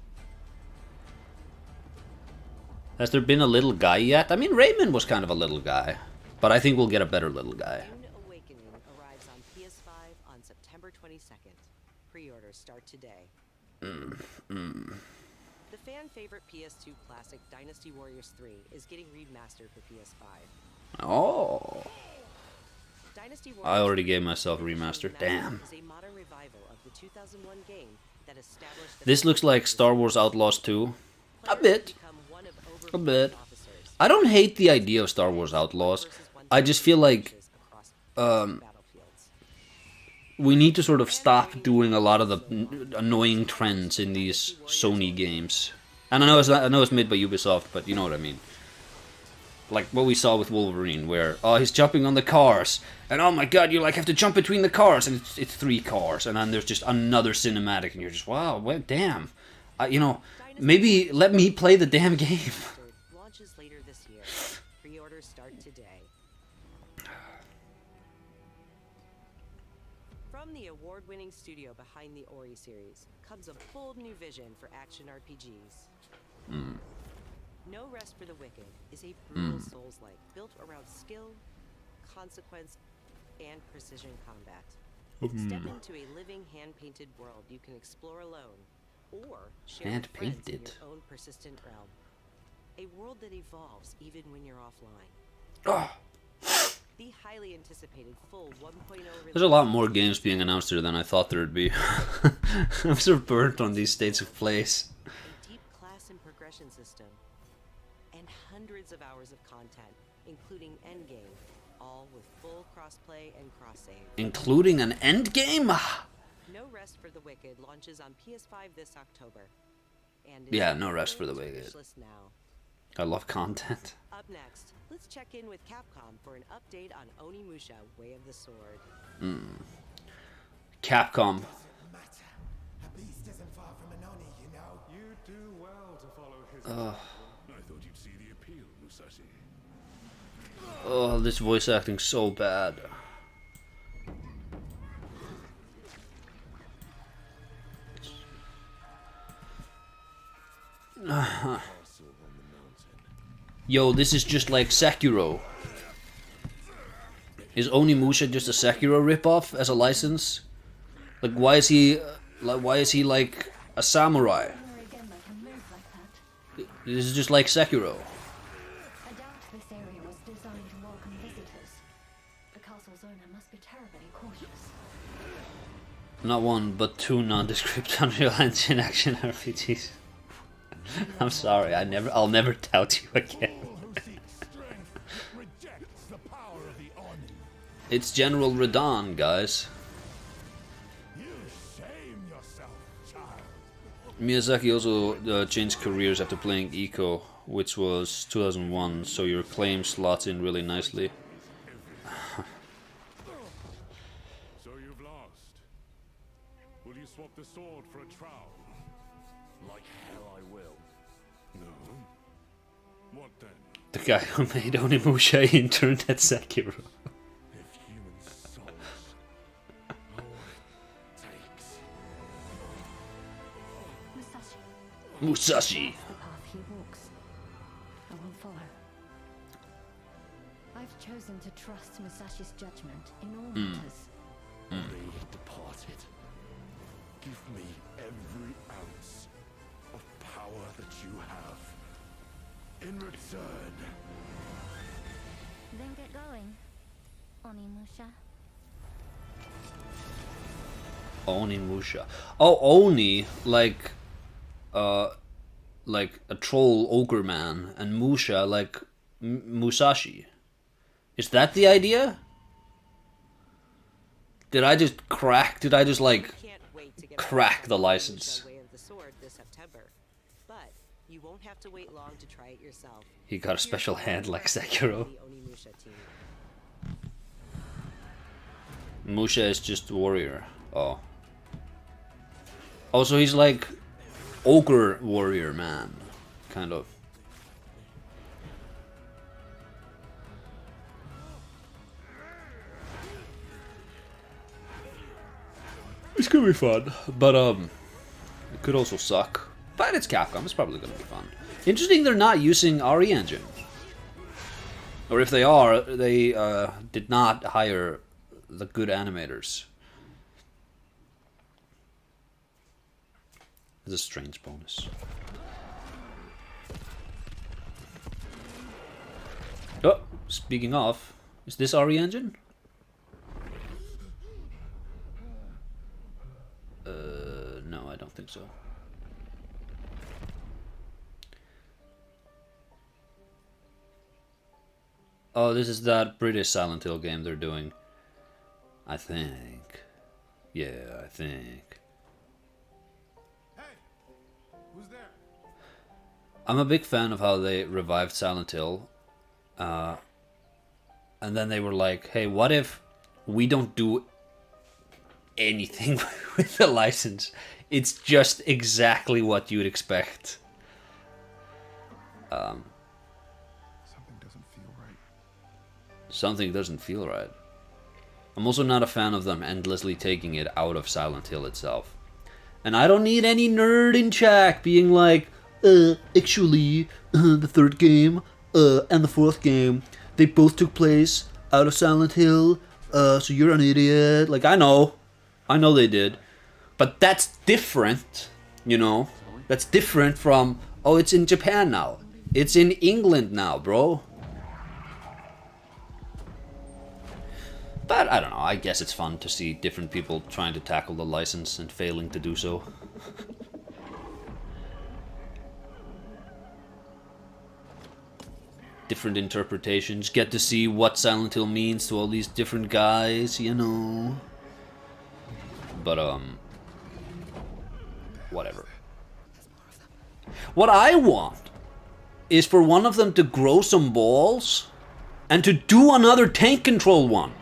Speaker 1: Has there been a little guy yet? I mean, Rayman was kind of a little guy. But I think we'll get a better little guy.
Speaker 8: Dune Awakening arrives on PS5 on September 22nd. Pre-orders start today. The fan-favorite PS2 classic Dynasty Warriors 3 is getting remastered for PS5.
Speaker 1: Oh.
Speaker 8: Dynasty Warriors
Speaker 1: I already
Speaker 8: 3
Speaker 1: gave myself a remaster. Damn.
Speaker 8: is a modern revival of the 2001 game that established the
Speaker 1: This looks like Star Wars Outlaws 2. A bit.
Speaker 8: become one of over
Speaker 1: A bit.
Speaker 8: officers.
Speaker 1: I don't hate the idea of Star Wars Outlaws. I just feel like
Speaker 8: Battlefields.
Speaker 1: we need to sort of stop doing a lot of the annoying trends in these Sony games. And I know it's made by Ubisoft, but you know what I mean. Like what we saw with Wolverine, where he's jumping on the cars, and oh my god, you like have to jump between the cars, and it's 3 cars, and then there's just another cinematic, and you're just wow, well, damn. You know, maybe let me play the damn game.
Speaker 8: Launches later this year. Pre-orders start today. From the award-winning studio behind the Ori series comes a bold new vision for action RPGs. No Rest for the Wicked is a brutal Souls-like built around skill, consequence, and precision combat. Step into a living hand-painted world you can explore alone, or share with friends in
Speaker 1: Hand-painted?
Speaker 8: your own persistent realm. A world that evolves even when you're offline.
Speaker 1: Oh.
Speaker 8: The highly anticipated full 1.0 release.
Speaker 1: There's a lot more games being announced here than I thought there'd be. I'm so burnt on these states of plays.
Speaker 8: A deep class and progression system, and hundreds of hours of content, including endgame, all with full crossplay and cross-save.
Speaker 1: Including an endgame?
Speaker 8: No Rest for the Wicked launches on PS5 this October. And
Speaker 1: Yeah, No Rest for the
Speaker 8: available to
Speaker 1: Wicked.
Speaker 8: Wishlist now.
Speaker 1: I love content.
Speaker 8: Up next, let's check in with Capcom for an update on Onimusha: Way of the Sword.
Speaker 1: Capcom.
Speaker 3: A beast isn't far from an Oni, you know.
Speaker 2: You do well to follow his
Speaker 3: I thought you'd see the appeal, Musashi.
Speaker 1: Oh, this voice acting's so bad. Yo, this is just like Sekiro. Is Onimusha just a Sekiro ripoff as a license? Like, why is he like a samurai? This is just like Sekiro.
Speaker 4: I doubt this area was designed to welcome visitors. The castle's owner must be terribly cautious.
Speaker 1: Not one, but 2 nondescript Unreal Engine action RPGs. I'm sorry, I'll never doubt you again.
Speaker 3: Who seeks strength rejects the power of the Oni.
Speaker 1: It's General Radon, guys.
Speaker 3: You shame yourself, child.
Speaker 1: Miyazaki also changed careers after playing Ico, which was 2001, so your claim slots in really nicely.
Speaker 3: So you've lost. Will you swap the sword for a trowel? Like hell I will. No? What then?
Speaker 1: The guy who made Onimusha interned at Sekiro.
Speaker 3: If human souls... Oh,
Speaker 1: Musashi.
Speaker 4: The path he walks. I will follow. I've chosen to trust Musashi's judgment in all matters.
Speaker 3: They departed. Give me every ounce of power that you have. In return.
Speaker 9: Then get going, Onimusha.
Speaker 1: Onimusha. Oh, Oni, like a troll ogre man, and Musha like Musashi. Is that the idea? Did I just like
Speaker 8: Can't wait to get
Speaker 1: crack
Speaker 8: back
Speaker 1: the
Speaker 8: to
Speaker 1: license?
Speaker 8: Way of the Sword this September. But you won't have to wait long to try it yourself.
Speaker 1: He got a special hand like Sekiro.
Speaker 8: The Onimusha team.
Speaker 1: Musha is just warrior. Oh. Oh, so he's like ogre warrior man, kind of. It's gonna be fun, but it could also suck. But it's Capcom, it's probably gonna be fun. Interesting they're not using RE Engine. Or if they are, they did not hire the good animators. It's a strange bonus. Oh, speaking of, is this RE Engine? No, I don't think so. Oh, this is that British Silent Hill game they're doing. I think. Yeah, I think.
Speaker 3: Hey! Who's there?
Speaker 1: I'm a big fan of how they revived Silent Hill. And then they were like, hey, what if we don't do anything with the license? It's just exactly what you'd expect.
Speaker 3: Something doesn't feel right.
Speaker 1: Something doesn't feel right. I'm also not a fan of them endlessly taking it out of Silent Hill itself. And I don't need any nerd in chat being like, actually, the third game and the fourth game, they both took place out of Silent Hill, so you're an idiot. Like, I know they did. But that's different, you know? That's different from, oh, it's in Japan now. It's in England now, bro. But I don't know, I guess it's fun to see different people trying to tackle the license and failing to do so. Different interpretations, get to see what Silent Hill means to all these different guys, you know. But, whatever. What I want is for one of them to grow some balls and to do another tank control one.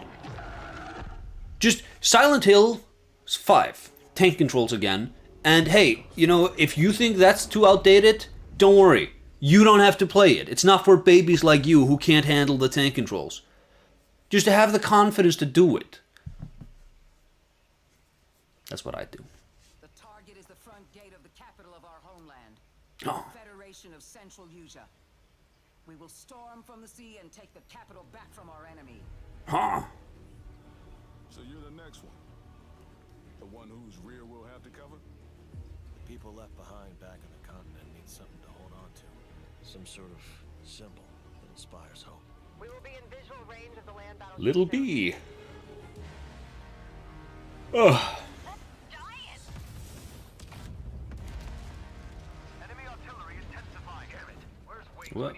Speaker 1: Just Silent Hill 5, tank controls again. And hey, you know, if you think that's too outdated, don't worry. You don't have to play it. It's not for babies like you who can't handle the tank controls. Just to have the confidence to do it. That's what I do.
Speaker 10: The target is the front gate of the capital of our homeland.
Speaker 1: Oh.
Speaker 10: The Federation of Central Asia. We will storm from the sea and take the capital back from our enemy.
Speaker 1: Huh.
Speaker 3: So you're the next one? The one whose rear we'll have to cover?
Speaker 11: The people left behind back on the continent need something to hold on to. Some sort of symbol that inspires hope.
Speaker 8: We will be in visual range of the land battle.
Speaker 1: Little B. Ugh. What?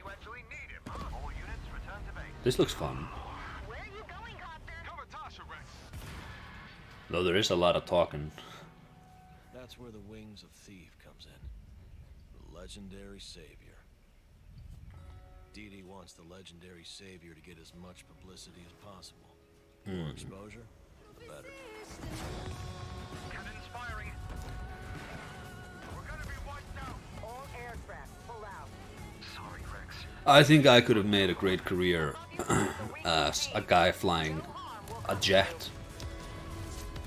Speaker 1: This looks fun.
Speaker 8: Where are you going, Copter?
Speaker 3: Cover Tasha, Rex.
Speaker 1: Though there is a lot of talking.
Speaker 11: That's where the Wings of Thief comes in. The legendary savior. Dee Dee wants the legendary savior to get as much publicity as possible. The more exposure, the better.
Speaker 3: Cannon firing. We're gonna be wiped out.
Speaker 8: All aircraft, pull out.
Speaker 3: Sorry, Rex.
Speaker 1: I think I could have made a great career as a guy flying a jet.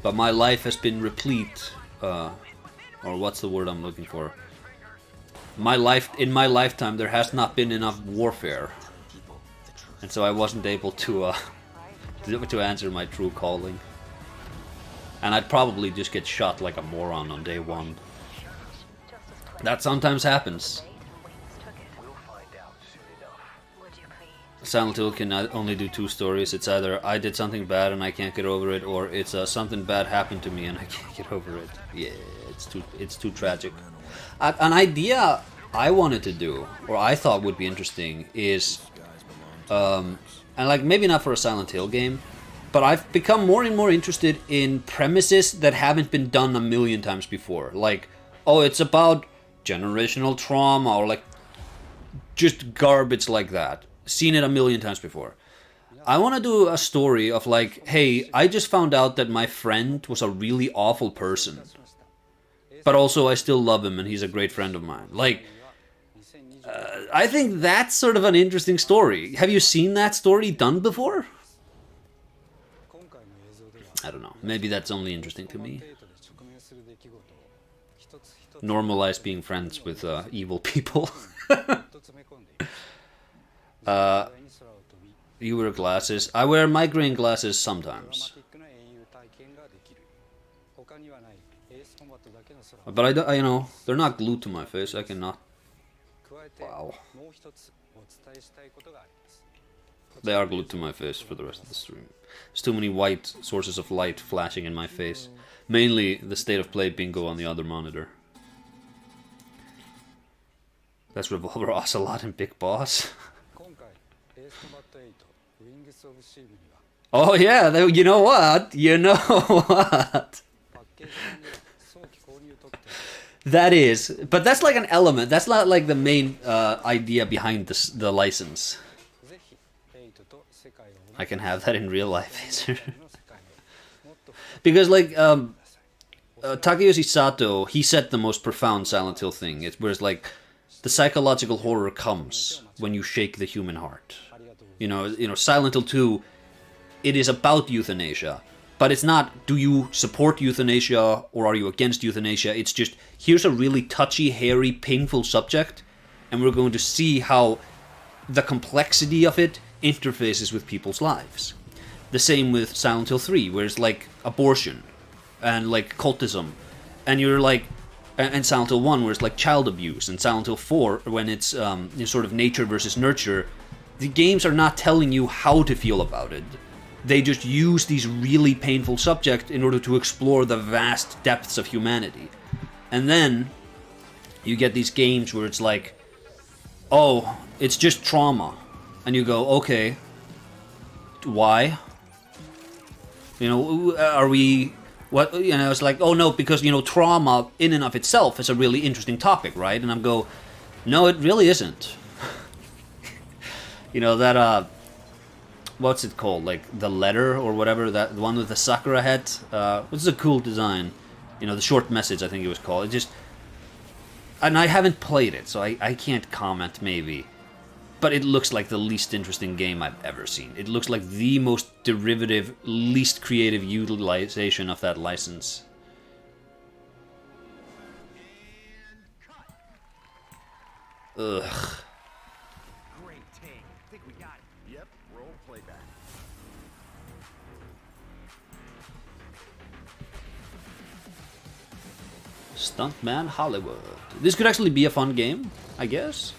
Speaker 1: But my life has been replete, or what's the word I'm looking for? in my lifetime there has not been enough warfare, and so I wasn't able to to answer my true calling. And I'd probably just get shot like a moron on day one. That sometimes happens. Silent Hill can only do 2 stories. It's either I did something bad and I can't get over it, or it's something bad happened to me and I can't get over it. Yeah, it's too tragic. An idea I wanted to do, or I thought would be interesting, is and like maybe not for a Silent Hill game, but I've become more and more interested in premises that haven't been done a million times before. Like, oh, it's about generational trauma, or like just garbage like that. Seen it a million times before. I want to do a story of like, hey, I just found out that my friend was a really awful person, but also I still love him and he's a great friend of mine. Like, I think that's sort of an interesting story. Have you seen that story done before? I don't know. Maybe that's only interesting to me. Normalize being friends with evil people. You wear glasses. I wear migraine glasses sometimes. But I you know, they're not glued to my face. I cannot. Wow. They are glued to my face for the rest of the stream. There's too many white sources of light flashing in my face. Mainly the State of Play bingo on the other monitor. That's Revolver Ocelot and Big Boss. Oh yeah, you know what? You know what? That is, but that's like an element. That's not like the main idea behind the license. I can have that in real life. Because like Takayoshi Sato, he said the most profound Silent Hill thing. It's where it's like the psychological horror comes when you shake the human heart. You know, Silent Hill 2, it is about euthanasia, but it's not, do you support euthanasia or are you against euthanasia? It's just, here's a really touchy, hairy, painful subject, and we're going to see how the complexity of it interfaces with people's lives. The same with Silent Hill 3, where it's like abortion and like cultism, and you're like, and Silent Hill 1, where it's like child abuse, and Silent Hill 4, when it's sort of nature versus nurture. The games are not telling you how to feel about it. They just use these really painful subjects in order to explore the vast depths of humanity. And then you get these games where it's like, oh, it's just trauma. And you go, okay, why? You know, are we... What, you know, it's like, oh no, because, you know, trauma in and of itself is a really interesting topic, right? And I'm go, no, it really isn't. You know, that, what's it called? Like, The Letter or whatever, that one with the Sakura head? Which is a cool design. You know, The Short Message, I think it was called. It just... And I haven't played it, so I can't comment, maybe. But it looks like the least interesting game I've ever seen. It looks like the most derivative, least creative utilization of that license. Ugh. Stuntman Hollywood. This could actually be a fun game, I guess.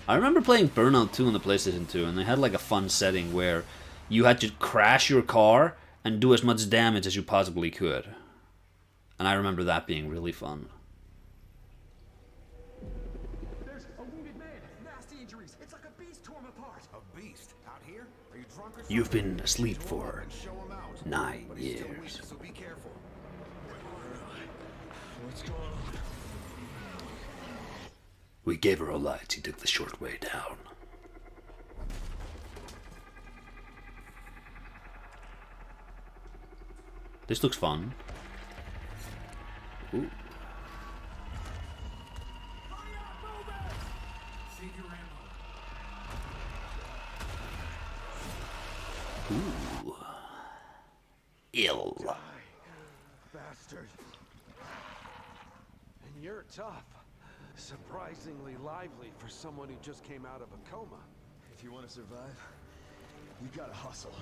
Speaker 1: I remember playing Burnout 2 on the PlayStation 2, and they had like a fun setting where you had to crash your car and do as much damage as you possibly could. And I remember that being really fun.
Speaker 12: There's a wounded man, nasty injuries. It's like a beast tore him apart.
Speaker 3: A beast? Out here? Are you drunk or something?
Speaker 1: You've been asleep for 9 years.
Speaker 3: So be careful.
Speaker 11: What's going on?
Speaker 1: We gave her a light. He took the short way down. This looks fun. Ooh. Ooh. Ill.
Speaker 12: Bastard. And you're tough. Surprisingly lively for someone who just came out of a coma.
Speaker 13: If you want to survive, you gotta hustle.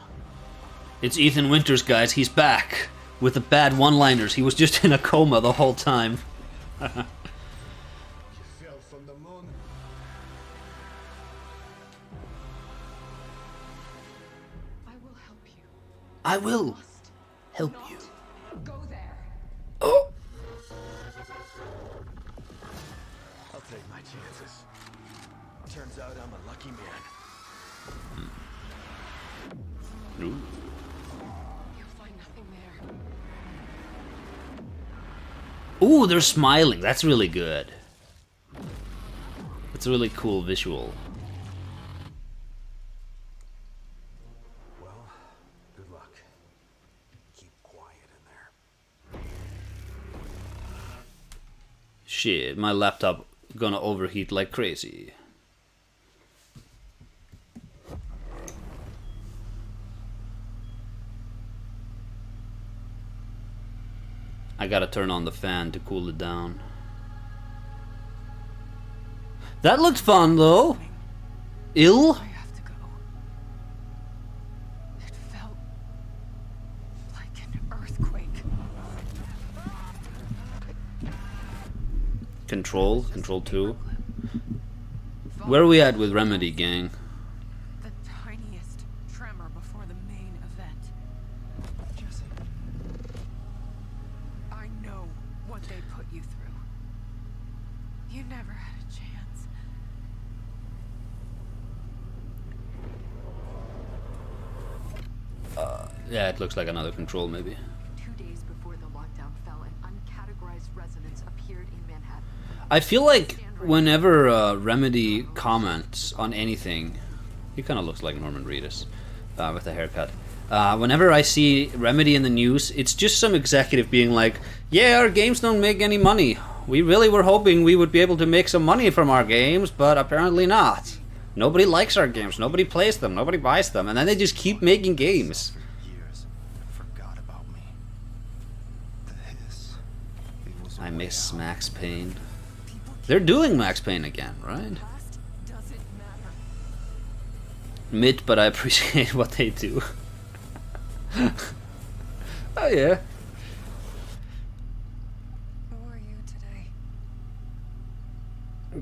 Speaker 1: It's Ethan Winters, guys. He's back with the bad one-liners. He was just in a coma the whole time.
Speaker 13: You fell from the moon.
Speaker 6: I will help you.
Speaker 1: I will help you.
Speaker 6: Go there.
Speaker 1: Oh!
Speaker 13: I'll take my chances. Turns out I'm a lucky man.
Speaker 1: Ooh.
Speaker 6: You'll find nothing there.
Speaker 1: Ooh, they're smiling. That's really good. It's a really cool visual.
Speaker 12: Well, good luck. Keep quiet in there.
Speaker 1: Shit, my laptop gonna overheat like crazy. I gotta turn on the fan to cool it down. That looked fun though. Ill?
Speaker 6: I have to go. It felt like an earthquake.
Speaker 1: Control 2. Where are we at with Remedy, gang?
Speaker 6: The tiniest tremor before the main event. Jesse, I know what they put you through. You never had a chance.
Speaker 1: Yeah, it looks like another Control maybe.
Speaker 14: 2 days before the lockdown fell, an uncategorized resonance appeared in Manhattan.
Speaker 1: I feel like whenever Remedy comments on anything, he kind of looks like Norman Reedus with a haircut. Whenever I see Remedy in the news, it's just some executive being like, yeah, our games don't make any money. We really were hoping we would be able to make some money from our games, but apparently not. Nobody likes our games, nobody plays them, nobody buys them, and then they just keep making games. I miss Max Payne. They're doing Max Payne again, right? Mid, but I appreciate what they do. Oh yeah.
Speaker 6: Who are you today?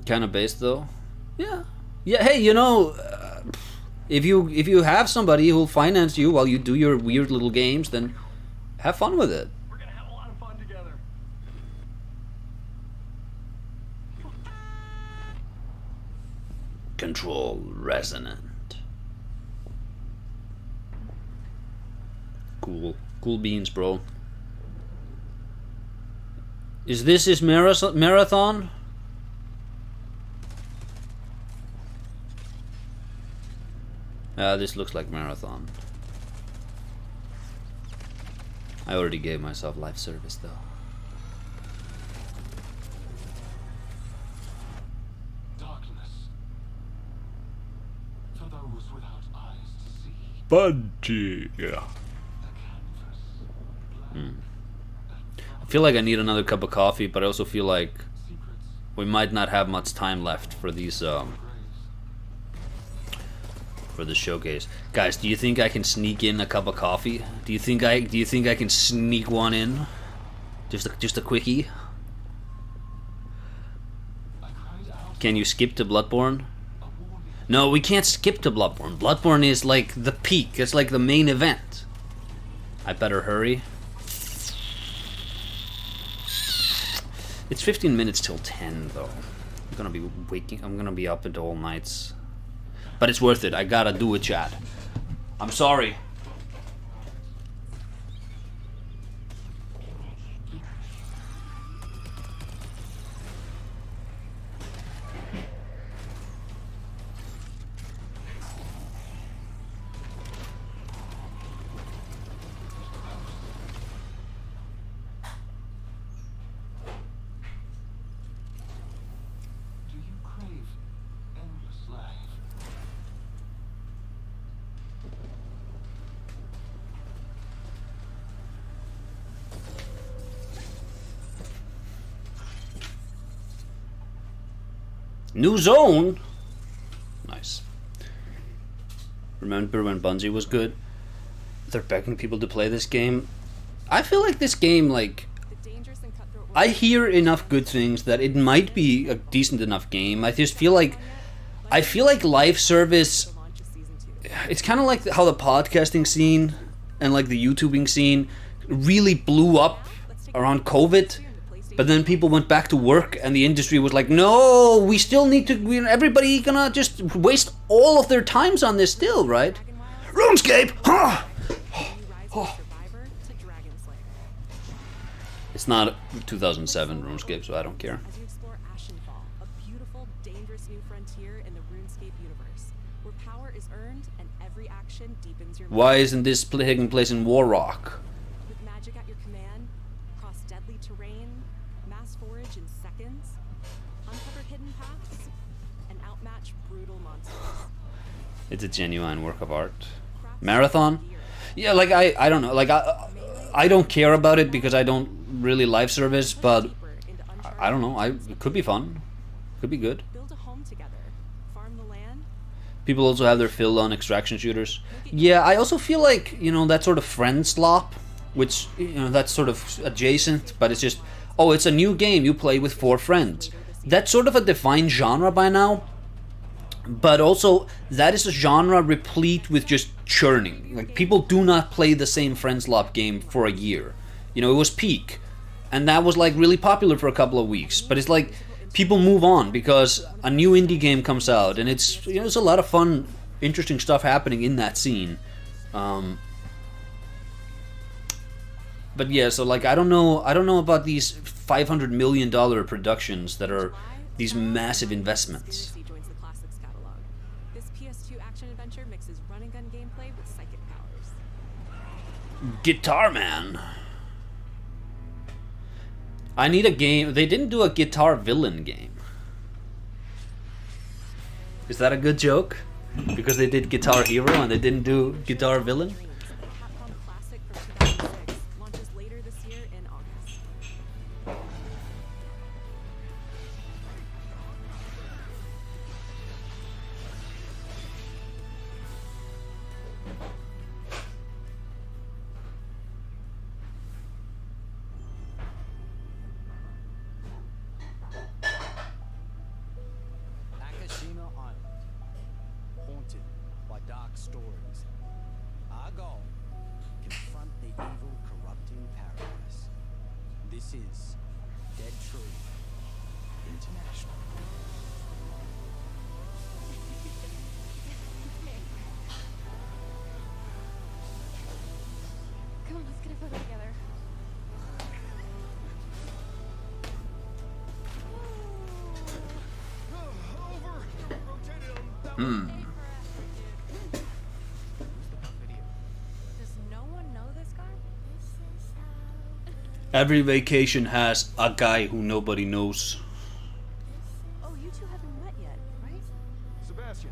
Speaker 1: Kind of based though. Yeah. Yeah. Hey, you know, if you have somebody who'll finance you while you do your weird little games, then have fun with it.
Speaker 12: We're gonna have a lot of fun together.
Speaker 1: Control Resonant. Cool beans, bro. Is this his marathon? This looks like marathon. I already gave myself life service though.
Speaker 12: Darkness. For those without eyes to see.
Speaker 1: Budgie. Yeah. I feel like I need another cup of coffee, but I also feel like we might not have much time left for these for the showcase. Guys, do you think I can sneak in a cup of coffee? Do you think I can sneak one in? Just a quickie? Can you skip to Bloodborne? No, we can't skip to Bloodborne. Bloodborne is like the peak. It's like the main event. I better hurry. It's 15 minutes till 10 though. I'm gonna be up into all nights. But it's worth it. I gotta do it, chat. I'm sorry. New zone. Nice. Remember when Bungie was good? They're begging people to play this game. I feel like this game, like, I hear enough good things that it might be a decent enough game. I just feel like live service, it's kind of like how the podcasting scene and like the YouTubing scene really blew up around COVID, but then people went back to work and the industry was like, no, we still need to, everybody gonna just waste all of their times on this still, right? RuneScape! Huh! Oh. It's not 2007 RuneScape, so I don't care.
Speaker 8: As you explore Ashenfall, a beautiful, dangerous new frontier in the RuneScape universe, where power is earned and every action deepens your.
Speaker 1: Why isn't this taking place in Warrock?
Speaker 8: With magic at your command, cross deadly terrain, mass forage in seconds, uncover hidden paths, and outmatch brutal monsters.
Speaker 1: It's a genuine work of art. Marathon? Yeah, like I don't know, like I don't care about it because I don't really live service, but I don't know, it could be fun. Could be good.
Speaker 8: Build a home together. Farm the land.
Speaker 1: People also have their fill on extraction shooters. Yeah, I also feel like, you know, that sort of friend slop, which, you know, that's sort of adjacent, but it's just, oh, it's a new game you play with 4 friends. That's sort of a defined genre by now. But also, that is a genre replete with just churning. Like, people do not play the same friendslop game for a year. You know, it was peak, and that was like really popular for a couple of weeks. But it's like, people move on because a new indie game comes out, and it's, you know, there's a lot of fun, interesting stuff happening in that scene. But yeah, so like, I don't know about these $500 million productions that are these massive investments. Guitar Man. I need a game. They didn't do a Guitar Villain game. Is that a good joke? Because they did Guitar Hero and they didn't do Guitar Villain? Every vacation has a guy who nobody knows.
Speaker 8: Oh, you two haven't met yet, right?
Speaker 12: Sebastian,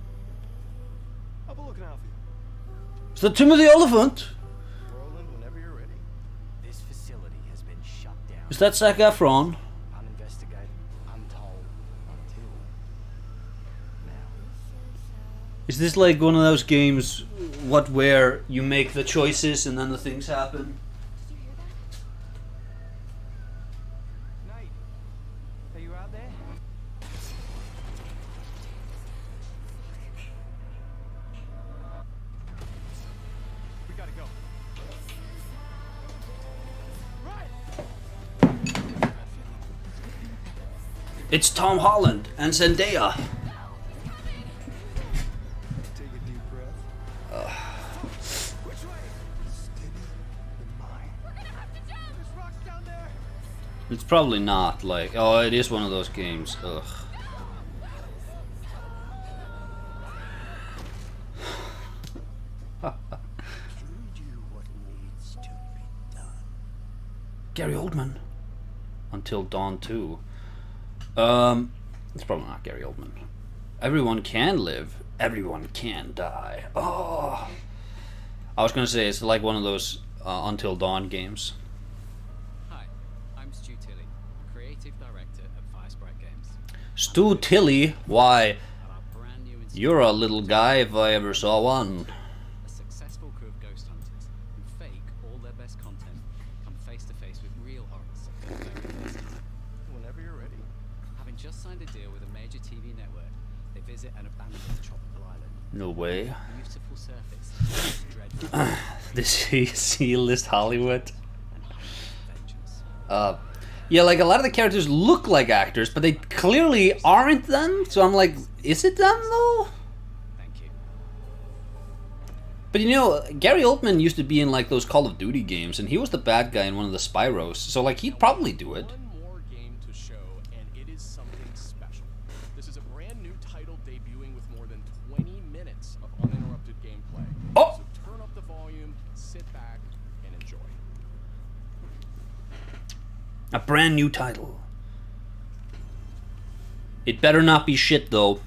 Speaker 12: I'll be looking out for you.
Speaker 1: Is that Timothy Oliphant?
Speaker 3: Roland, whenever you're ready.
Speaker 13: This facility has been shut down.
Speaker 1: Is that Zac Efron?
Speaker 13: Uninvestigated, untold, until now.
Speaker 1: Is this like one of those games, where you make the choices and then the things happen?
Speaker 12: Are you out there? We gotta go. Right.
Speaker 1: It's Tom Holland and Zendaya.
Speaker 12: Take a deep breath. Which way? Steady the mind. We're gonna have to jump. There's rocks down there.
Speaker 1: It's probably not like, oh, it is one of those games. Ugh. Gary Oldman. Until Dawn 2. It's probably not Gary Oldman. Everyone can live. Everyone can die. Oh. I was gonna say it's like one of those Until Dawn games.
Speaker 15: Hi, I'm Stu Tilley, creative director at Firesprite Games.
Speaker 1: Stu Tilly, why, you're a little guy if I ever saw one.
Speaker 15: A successful crew of ghost hunters who fake all their best content, come face to face with real horrors for the very first time.
Speaker 5: Whenever you're ready.
Speaker 15: Having just signed a deal with a major TV network, they visit an abandoned tropical island.
Speaker 1: No way.
Speaker 15: Beautiful surface, dreadful.
Speaker 1: This C-list Hollywood. Yeah, like a lot of the characters look like actors, but they clearly aren't them. So I'm like, is it them though?
Speaker 15: Thank you.
Speaker 1: But you know, Gary Oldman used to be in like those Call of Duty games, and he was the bad guy in one of the Spyros. So like, he'd probably do it.
Speaker 5: One more game to show, and it is something special. This is a brand new title debuting with more than 20 minutes of uninterrupted gameplay.
Speaker 1: Oh!
Speaker 5: So turn up the volume, sit back, and enjoy.
Speaker 1: A brand new title. It better not be shit though.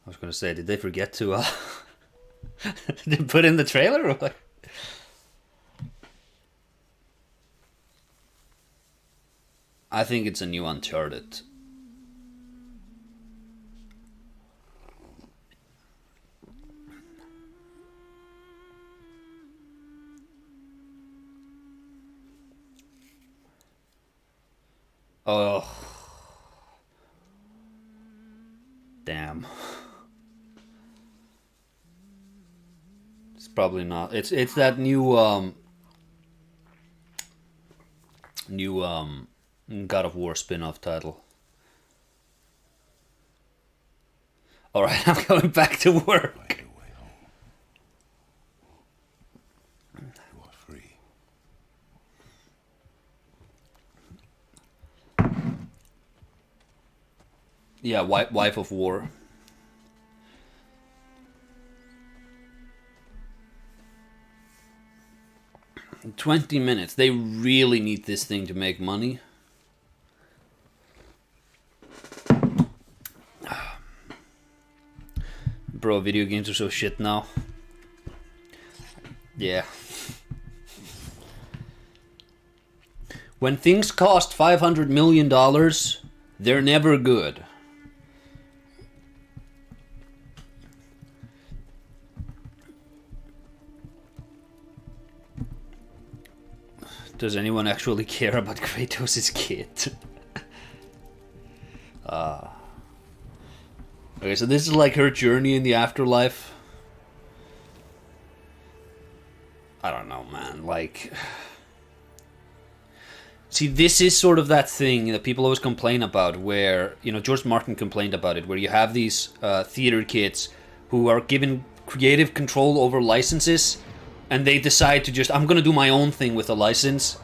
Speaker 1: I was gonna say, did they forget to put in the trailer or what? I think it's a new Uncharted. Oh. Damn. It's probably not. It's that new God of War spin-off title. Alright, I'm going back to work.
Speaker 3: You are free.
Speaker 1: Yeah, Wife of War. In 20 minutes. They really need this thing to make money. Bro, video games are so shit now. Yeah. When things cost $500 million, they're never good. Does anyone actually care about Kratos' kid? Okay, so this is like her journey in the afterlife. I don't know, man. Like, see, this is sort of that thing that people always complain about, where, you know, George Martin complained about it, where you have these theater kids who are given creative control over licenses, and they decide to just, I'm gonna do my own thing with the license,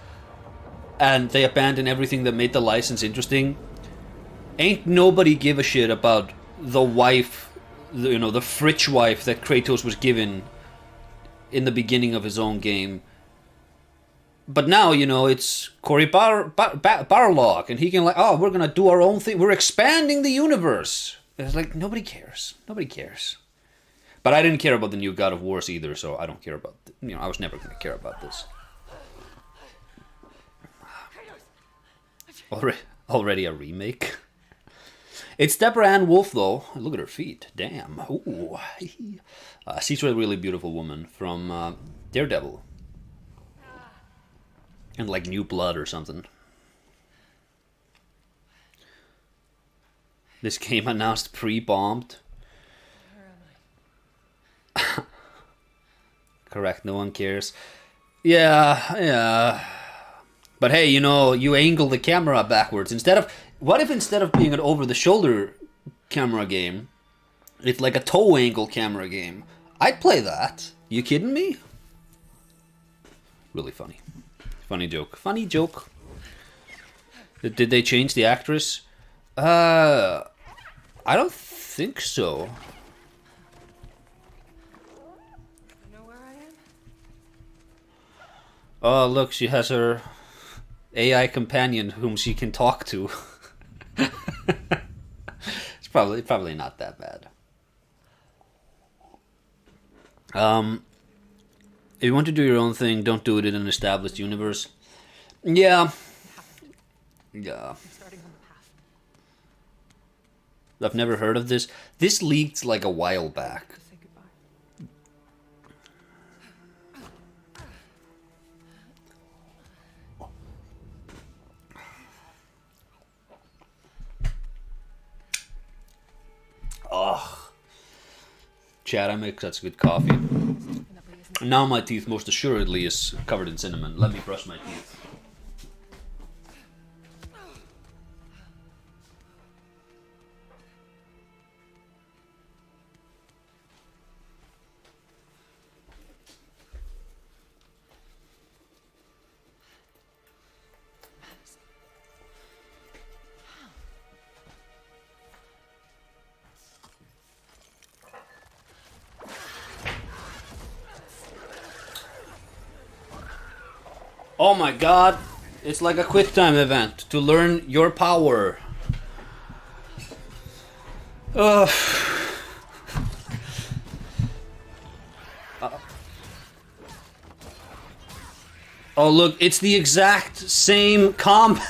Speaker 1: and they abandon everything that made the license interesting. Ain't nobody give a shit about the wife, you know, the Fritch wife that Kratos was given in the beginning of his own game. But now, you know, it's Cory Barlog, and he can like, oh, we're gonna do our own thing. We're expanding the universe. It's like, nobody cares. Nobody cares. But I didn't care about the new God of Wars either, so I don't care about, you know, I was never gonna care about this. Already a remake. It's Deborah Ann Wolf, though. Look at her feet. Damn. Ooh. She's a really beautiful woman from Daredevil. And like New Blood or something. This game announced pre-bombed. Correct, no one cares. Yeah. But hey, you know, you angle the camera backwards. What if instead of being an over-the-shoulder camera game, it's like a toe angle camera game? I'd play that. You kidding me? Really funny. Funny joke. Funny joke. Did they change the actress? I don't think so.
Speaker 6: You know where I am?
Speaker 1: Oh, look, she has her AI companion whom she can talk to. It's probably not that bad. If you want to do your own thing, don't do it in an established universe. Yeah. Yeah. I've never heard of this. This leaked like a while back. Ugh. Chad, I make such good coffee. Now my teeth most assuredly is covered in cinnamon. Let me brush my teeth. Oh my god, it's like a quick time event to learn your power. Ugh. Oh look, it's the exact same combat.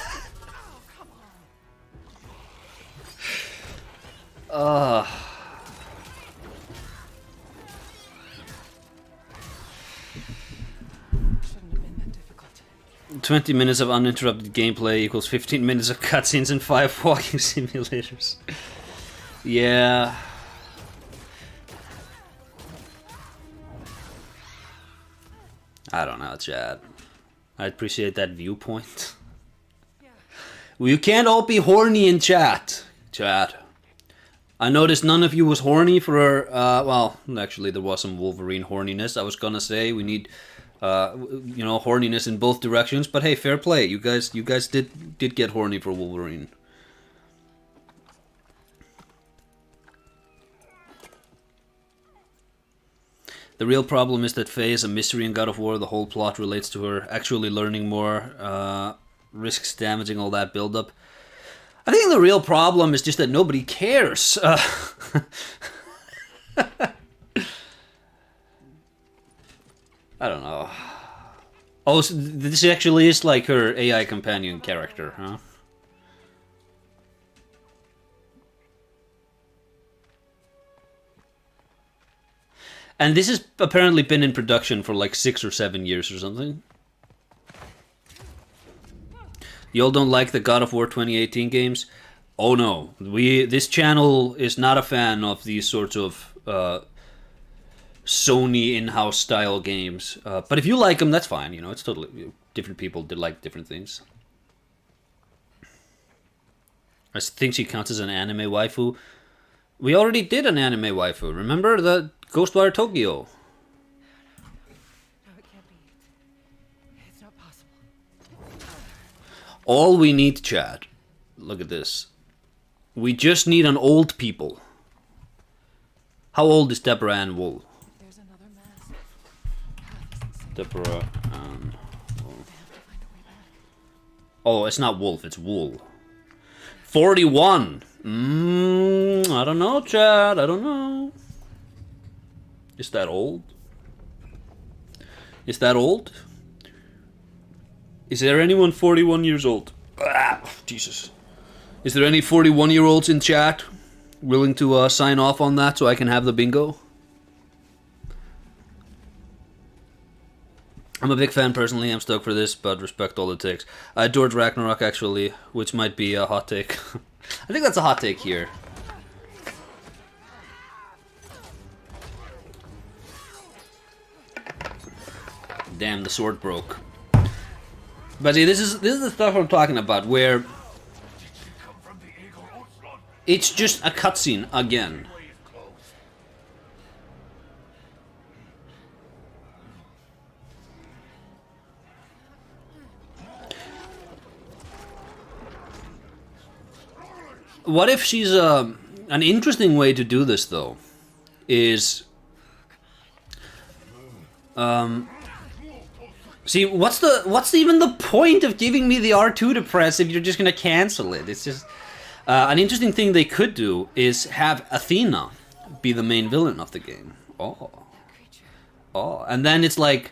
Speaker 1: Ugh. 20 minutes of uninterrupted gameplay equals 15 minutes of cutscenes and 5 walking simulators. Yeah. I don't know, Chad. I appreciate that viewpoint. Well, you can't all be horny in chat, Chad. I noticed none of you was horny for, well, actually there was some Wolverine horniness. I was gonna say we need, you know, horniness in both directions, but hey, fair play. You guys did get horny for Wolverine. The real problem is that Faye is a mystery in God of War. The whole plot relates to her actually learning more, risks damaging all that build-up. I think the real problem is just that nobody cares. I don't know. Oh, so this actually is like her AI companion character, huh? And this has apparently been in production for like 6 or 7 years or something. Y'all don't like the God of War 2018 games? Oh no, this channel is not a fan of these sorts of Sony in-house style games. But if you like them, that's fine. You know, it's totally different people did like different things. I think she counts as an anime waifu. We already did an anime waifu. Remember the Ghostwire Tokyo?
Speaker 6: No, it can't be. It's not possible.
Speaker 1: All we need, Chad. Look at this. We just need an old people. How old is Deborah Ann Wool?
Speaker 6: There's another mask.
Speaker 1: Deborah Ann Wool. Oh, it's not Wolf, it's Wool. 41! I don't know, Chad. I don't know. Is that old? Is that old? Is there anyone 41 years old? Ah, Jesus. Is there any 41-year-olds in chat willing to sign off on that so I can have the bingo? I'm a big fan personally. I'm stoked for this, but respect all it takes. I adored Ragnarok, actually, which might be a hot take. I think that's a hot take here. Damn, the sword broke. But see, this is the stuff I'm talking about, where it's just a cutscene again. What if she's an interesting way to do this though is see, what's even the point of giving me the R2 to press if you're just gonna cancel it? It's just An interesting thing they could do is have Athena be the main villain of the game. Oh, and then it's like,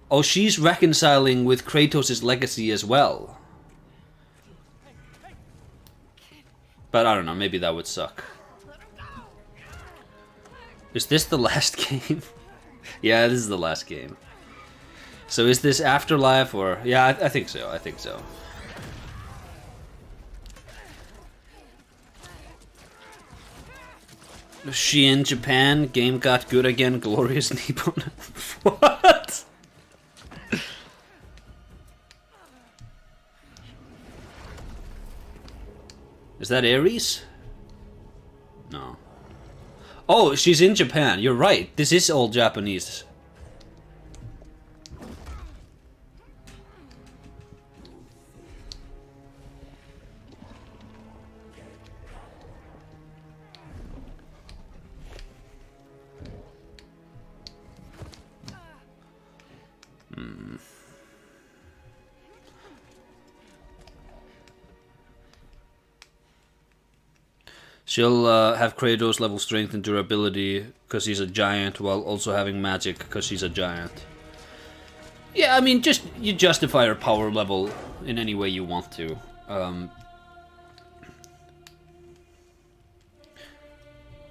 Speaker 1: oh, she's reconciling with Kratos' legacy as well. But I don't know, maybe that would suck. Is this the last game? Yeah, this is the last game. So is this Afterlife or... Yeah, I think so, I think so. She in Japan, game got good again, glorious Nippon. What? Is that Ares? No. Oh, she's in Japan. You're right. This is all Japanese. She'll have Kratos level strength and durability because he's a giant, while also having magic because she's a giant. Yeah, I mean, just you justify her power level in any way you want to.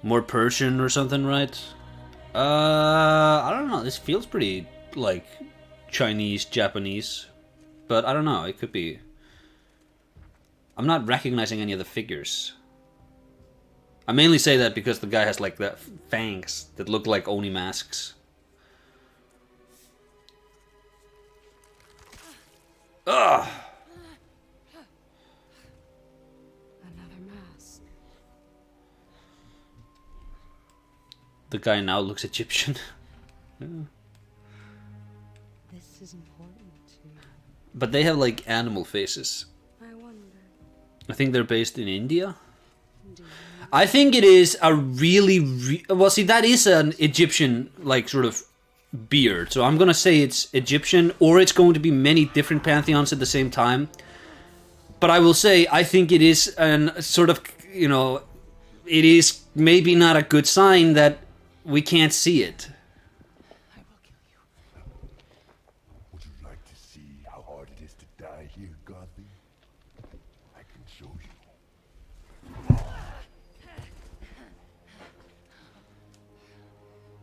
Speaker 1: More Persian or something, right? I don't know. This feels pretty like Chinese, Japanese, but I don't know. It could be. I'm not recognizing any of the figures. I mainly say that because the guy has like the fangs that look like Oni masks. Ugh!
Speaker 6: Another mask.
Speaker 1: The guy now looks Egyptian. Yeah.
Speaker 6: This is important to me.
Speaker 1: But they have like animal faces.
Speaker 6: I wonder.
Speaker 1: I think they're based in India. I think it is a really, well, see, that is an Egyptian, like, sort of beard. So I'm going to say it's Egyptian, or it's going to be many different pantheons at the same time. But I will say, I think it is an sort of, you know, it is maybe not a good sign that we can't see it.
Speaker 3: Would you like to see how hard it is to die here, Godly? I can show you.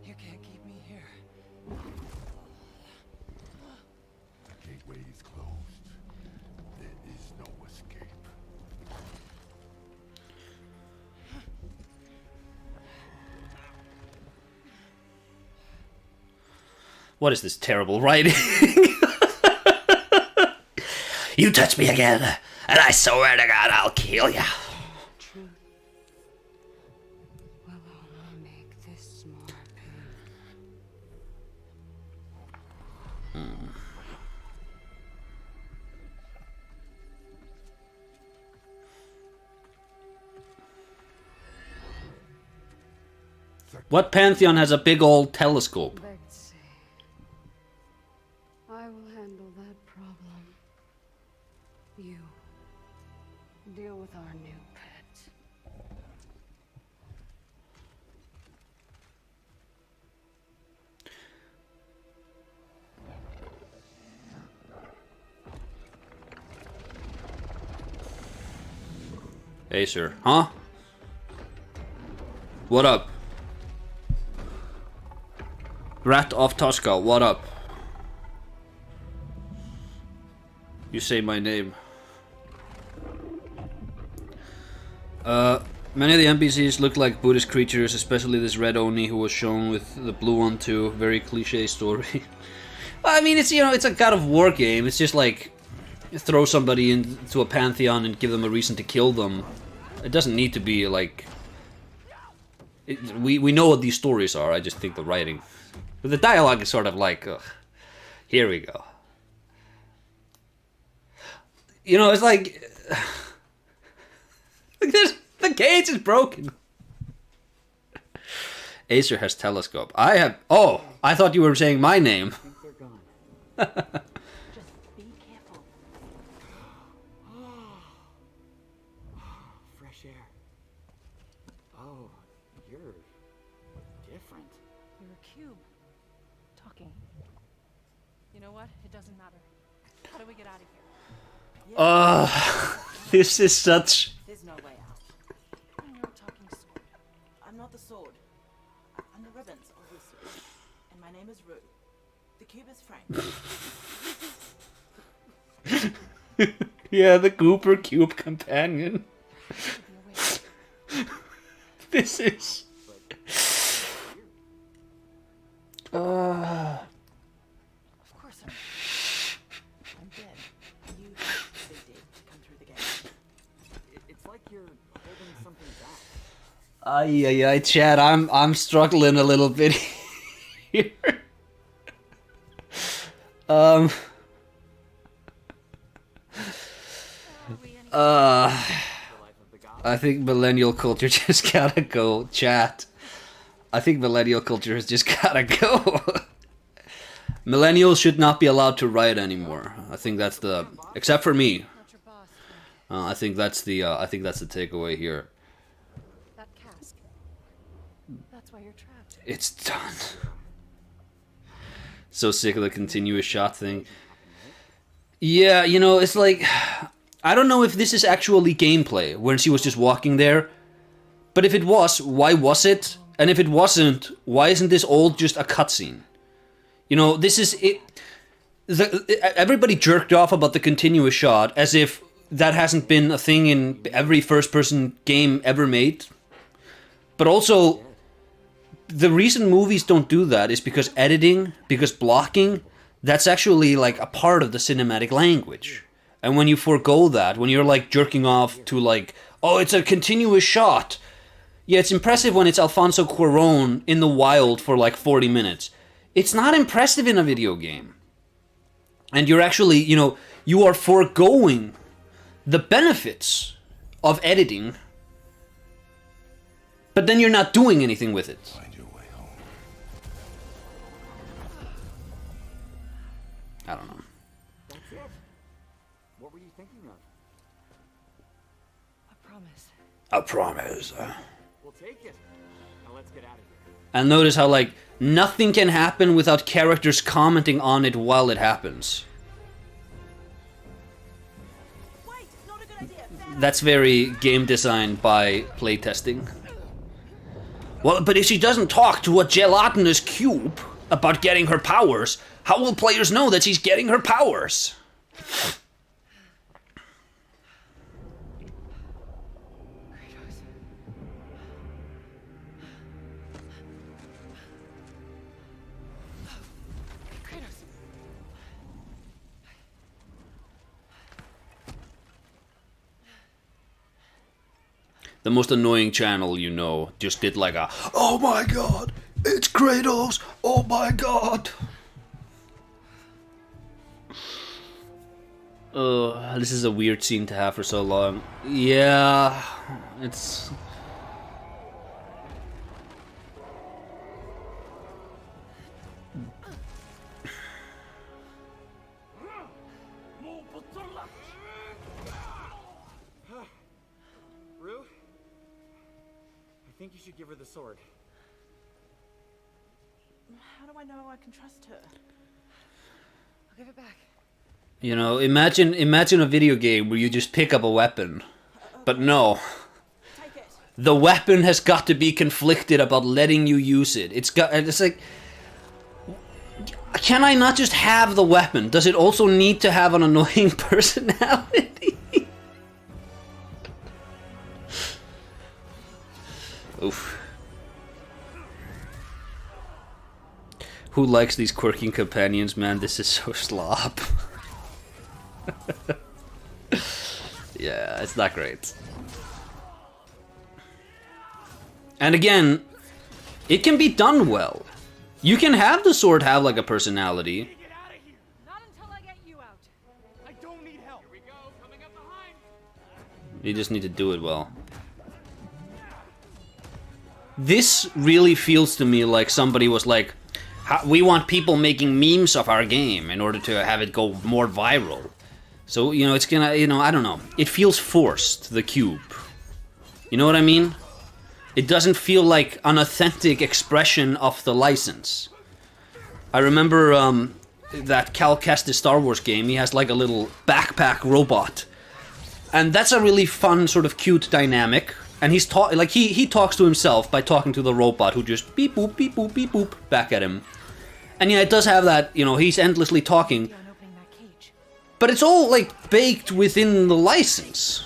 Speaker 6: You can't keep me here.
Speaker 3: The gateway is closed. There is no escape.
Speaker 1: What is this terrible writing? You touch me again, and I swear to God I'll kill you.
Speaker 6: Truth will only make this more painful.
Speaker 1: What pantheon has a big old telescope?
Speaker 6: I will handle that problem. You deal with our new pet.
Speaker 1: Hey, sir. Huh? What up? Rat of Tosca, what up? You say my name. Many of the NPCs look like Buddhist creatures, especially this red Oni who was shown with the blue one too. Very cliche story. I mean, it's, you know, it's a God of War game. It's just like throw somebody into a pantheon and give them a reason to kill them. It doesn't need to be like... we know what these stories are. I just think the writing... But the dialogue is sort of like, ugh, here we go. You know, it's like... the cage is broken. Acer has telescope. I have... Oh, I thought you were saying my name.
Speaker 16: fresh air. Oh, you're different.
Speaker 14: You're a cube. Talking. You know what? It doesn't matter. How do we get out of here?
Speaker 1: This is such...
Speaker 10: There's no way out.
Speaker 14: I'm not talking sword.
Speaker 10: I'm not the sword. I'm the ribbons, obviously. And my name is Rue. The cube is Frank.
Speaker 1: Yeah, the Cooper Cube companion. This is...
Speaker 10: Of course I'm dead. You they did to come through the gate.
Speaker 16: It's like you're holding something back.
Speaker 1: Ay, Chad, I'm struggling a little bit here. I think millennial culture just gotta go, chat. I think millennial culture has just gotta go. Millennials should not be allowed to write anymore. I think that's the, except for me. I think that's the takeaway here.
Speaker 14: That cask. That's why you're trapped.
Speaker 1: It's done. So sick of the continuous shot thing. Yeah, you know, it's like, I don't know if this is actually gameplay, when she was just walking there. But if it was, why was it? And if it wasn't, why isn't this all just a cutscene? You know, this is it. Everybody jerked off about the continuous shot, as if that hasn't been a thing in every first-person game ever made. But also, the reason movies don't do that is because editing, because blocking, that's actually like a part of the cinematic language. And when you forego that, when you're like jerking off to like, oh, it's a continuous shot. Yeah, it's impressive when it's Alfonso Cuarón in the wild for like 40 minutes. It's not impressive in a video game. And you're actually, you know, you are foregoing the benefits of editing, but then you're not doing anything with it.
Speaker 3: Find your way home.
Speaker 1: I don't know.
Speaker 16: That's it. What were you thinking of?
Speaker 14: A promise.
Speaker 1: A promise.
Speaker 16: We'll take it. Now let's get out of here.
Speaker 1: And notice how, like, nothing can happen without characters commenting on it while it happens. That's very game design by playtesting. Well, but if she doesn't talk to a gelatinous cube about getting her powers, how will players know that she's getting her powers? The most annoying channel you know just did like a, oh my god, it's Kratos, oh my god. This is a weird scene to have for so long. Yeah, it's...
Speaker 16: Rue? I think you should give her the sword.
Speaker 10: How do I know I can trust her?
Speaker 14: I'll give it back.
Speaker 1: You know, imagine a video game where you just pick up a weapon. But no. The weapon has got to be conflicted about letting you use it. It's like, can I not just have the weapon? Does it also need to have an annoying personality? Oof. Who likes these quirking companions, man? This is so slop. Yeah, it's not great. And again, it can be done well. You can have the sword have like a personality.
Speaker 14: Not until I get you out.
Speaker 16: I don't need help. Here we go, coming up behind.
Speaker 1: You just need to do it well. This really feels to me like somebody was like, we want people making memes of our game in order to have it go more viral. So, you know, it's gonna, you know, I don't know. It feels forced, the cube. You know what I mean? It doesn't feel like an authentic expression of the license. I remember that Cal Kestis Star Wars game, he has like a little backpack robot. And that's a really fun, sort of cute dynamic. And he's he talks to himself by talking to the robot who just beep boop, beep boop, beep boop back at him. And yeah, it does have that, you know, he's endlessly talking. But it's all like baked within the license.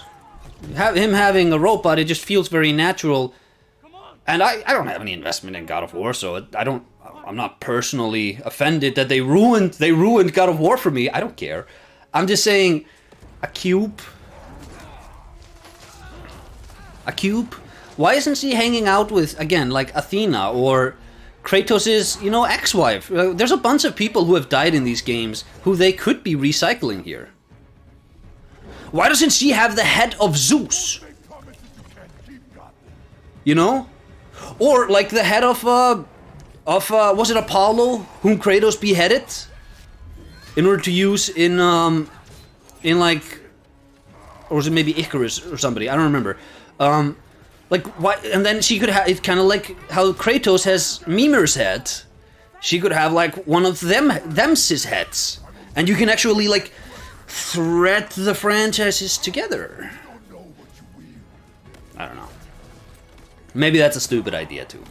Speaker 1: Him having a robot, it just feels very natural. And I don't have any investment in God of War, so I'm not personally offended that they ruined God of War for me. I don't care. I'm just saying, a cube. Why isn't she hanging out with, again, like Athena or Kratos' ex-wife? There's a bunch of people who have died in these games who they could be recycling here. Why doesn't she have the head of Zeus? You know? Or like the head of was it Apollo whom Kratos beheaded in order to use in like, or was it maybe Icarus or somebody? I don't remember. Like why? And then she could have it kind of like how Kratos has Mimir's head. She could have like one of them's heads, and you can actually like thread the franchises together. I don't know. Maybe that's a stupid idea too.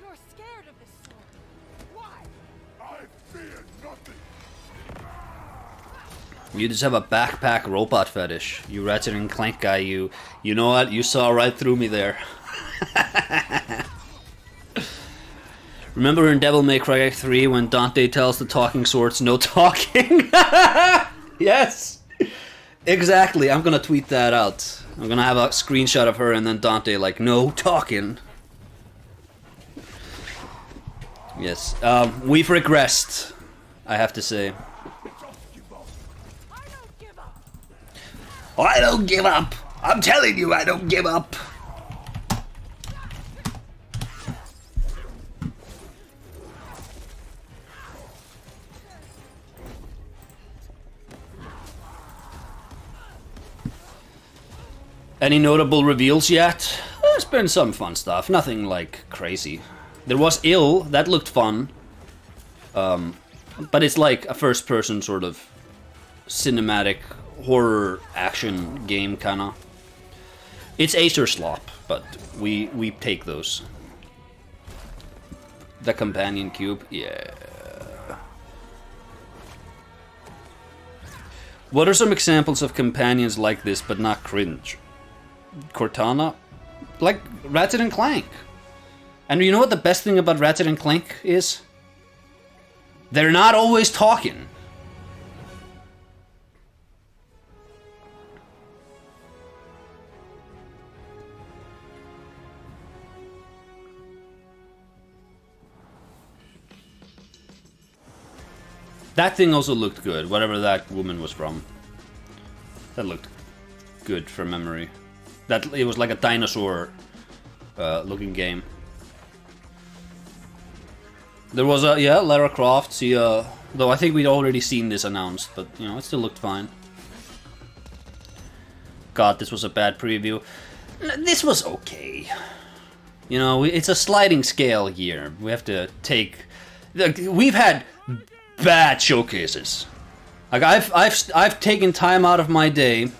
Speaker 10: You're scared of this sword. Why?
Speaker 3: I fear nothing.
Speaker 1: You just have a backpack robot fetish. You Ratchet and Clank guy, you know what? You saw right through me there. Remember in Devil May Cry 3 when Dante tells the talking swords no talking? Yes! Exactly, I'm gonna tweet that out. I'm gonna have a screenshot of her and then Dante like, no talking. Yes, we've regressed, I have to say. I don't give up! I'm telling you, I don't give up! Any notable reveals yet? There's been some fun stuff, nothing like crazy. There was Ill, that looked fun. But it's like a first person sort of cinematic horror action game kinda. It's Acer slop, but we take those. The companion cube, yeah. What are some examples of companions like this but not cringe? Cortana? Like Ratchet and Clank. And you know what the best thing about Ratchet and Clank is? They're not always talking. That thing also looked good, whatever that woman was from. That looked good from memory. That it was like a dinosaur looking game. There was a Lara Croft. See, though I think we'd already seen this announced, but you know it still looked fine. God, this was a bad preview. This was okay. You know, it's a sliding scale here. We have to take. We've had bad showcases. Like I've taken time out of my day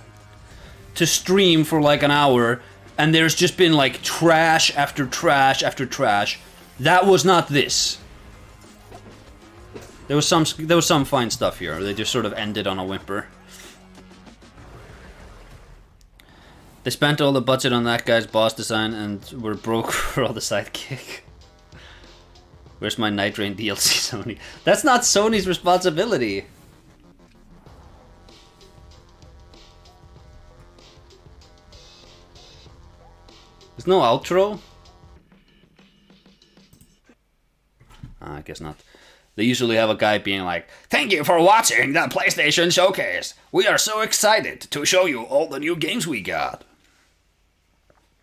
Speaker 1: to stream for like an hour, and there's just been like trash after trash after trash. That was not this. There was some fine stuff here. They just sort of ended on a whimper. They spent all the budget on that guy's boss design and were broke for all the sidekick. Where's my Night Rain DLC, Sony? That's not Sony's responsibility. There's no outro? I guess not. They usually have a guy being like, "Thank you for watching the PlayStation Showcase. We are so excited to show you all the new games we got."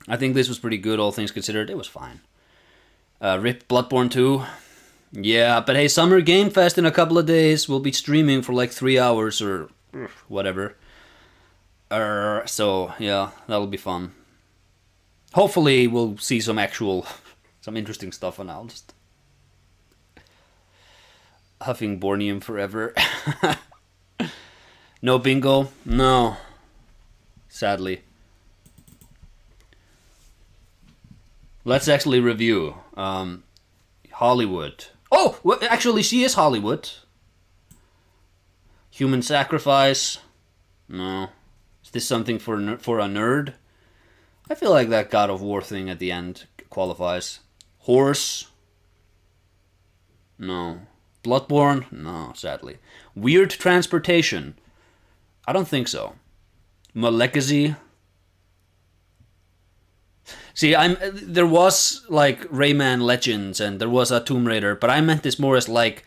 Speaker 1: I think this was pretty good, all things considered. It was fine. RIP Bloodborne 2. Yeah, but hey, Summer Game Fest in a couple of days. We'll be streaming for like 3 hours or whatever. So yeah, that'll be fun. Hopefully we'll see some interesting stuff, and I'll just huffing Borneum forever. No bingo? No. Sadly. Let's actually review Hollywood. Oh, well, actually, she is Hollywood. Human Sacrifice. No. Is this something for a nerd? I feel like that God of War thing at the end qualifies. Horse. No. Bloodborne? No, sadly. Weird Transportation. I don't think so. Malegacy. See, there was like Rayman Legends and there was a Tomb Raider, but I meant this more as like,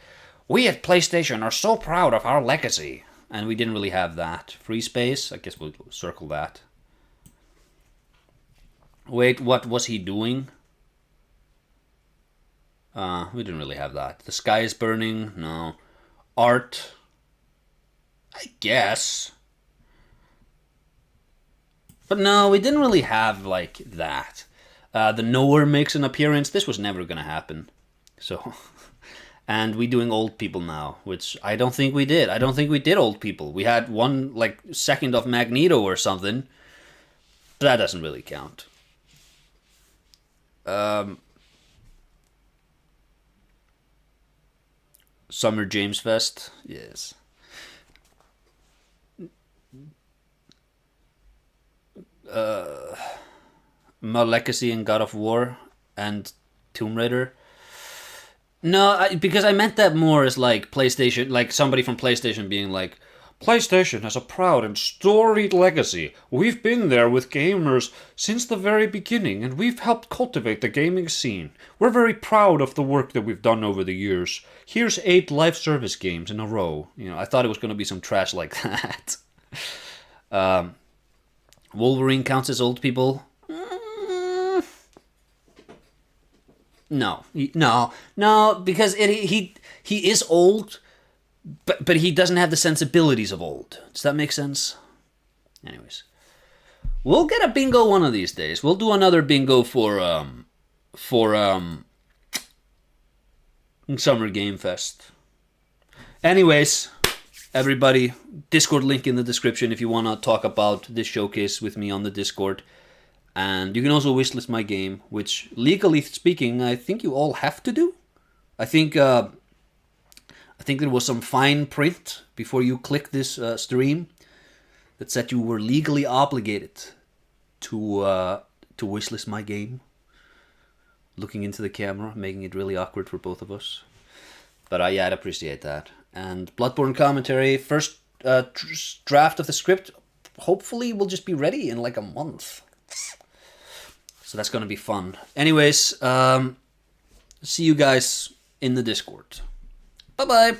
Speaker 1: we at PlayStation are so proud of our legacy. And we didn't really have that. Free Space, I guess we'll circle that. Wait, what was he doing? We didn't really have that. The Sky is Burning, no. Art, I guess. But no, we didn't really have like that. The Knower makes an appearance. This was never gonna happen. So, and we doing old people now, which I don't think we did. I don't think we did old people. We had one like second of Magneto or something. But that doesn't really count. Summer James Fest, yes. Malegacy and God of War and Tomb Raider. No, because I meant that more as like PlayStation, like somebody from PlayStation being like, PlayStation has a proud and storied legacy. We've been there with gamers since the very beginning, and we've helped cultivate the gaming scene. We're very proud of the work that we've done over the years. Here's 8 live service games in a row. You know, I thought it was going to be some trash like that. Wolverine counts as old people? No, because he is old, but he doesn't have the sensibilities of old. Does that make sense? Anyways, we'll get a bingo one of these days. We'll do another bingo for Summer Game Fest. Anyways, everybody, Discord link in the description if you want to talk about this showcase with me on the Discord. And you can also wishlist my game, which, legally speaking, I think you all have to do. I think there was some fine print before you click this stream that said you were legally obligated to wishlist my game. Looking into the camera, making it really awkward for both of us. But yeah, I'd appreciate that. And Bloodborne commentary, first draft of the script, hopefully will just be ready in like a month. So that's going to be fun. Anyways, see you guys in the Discord. Bye-bye.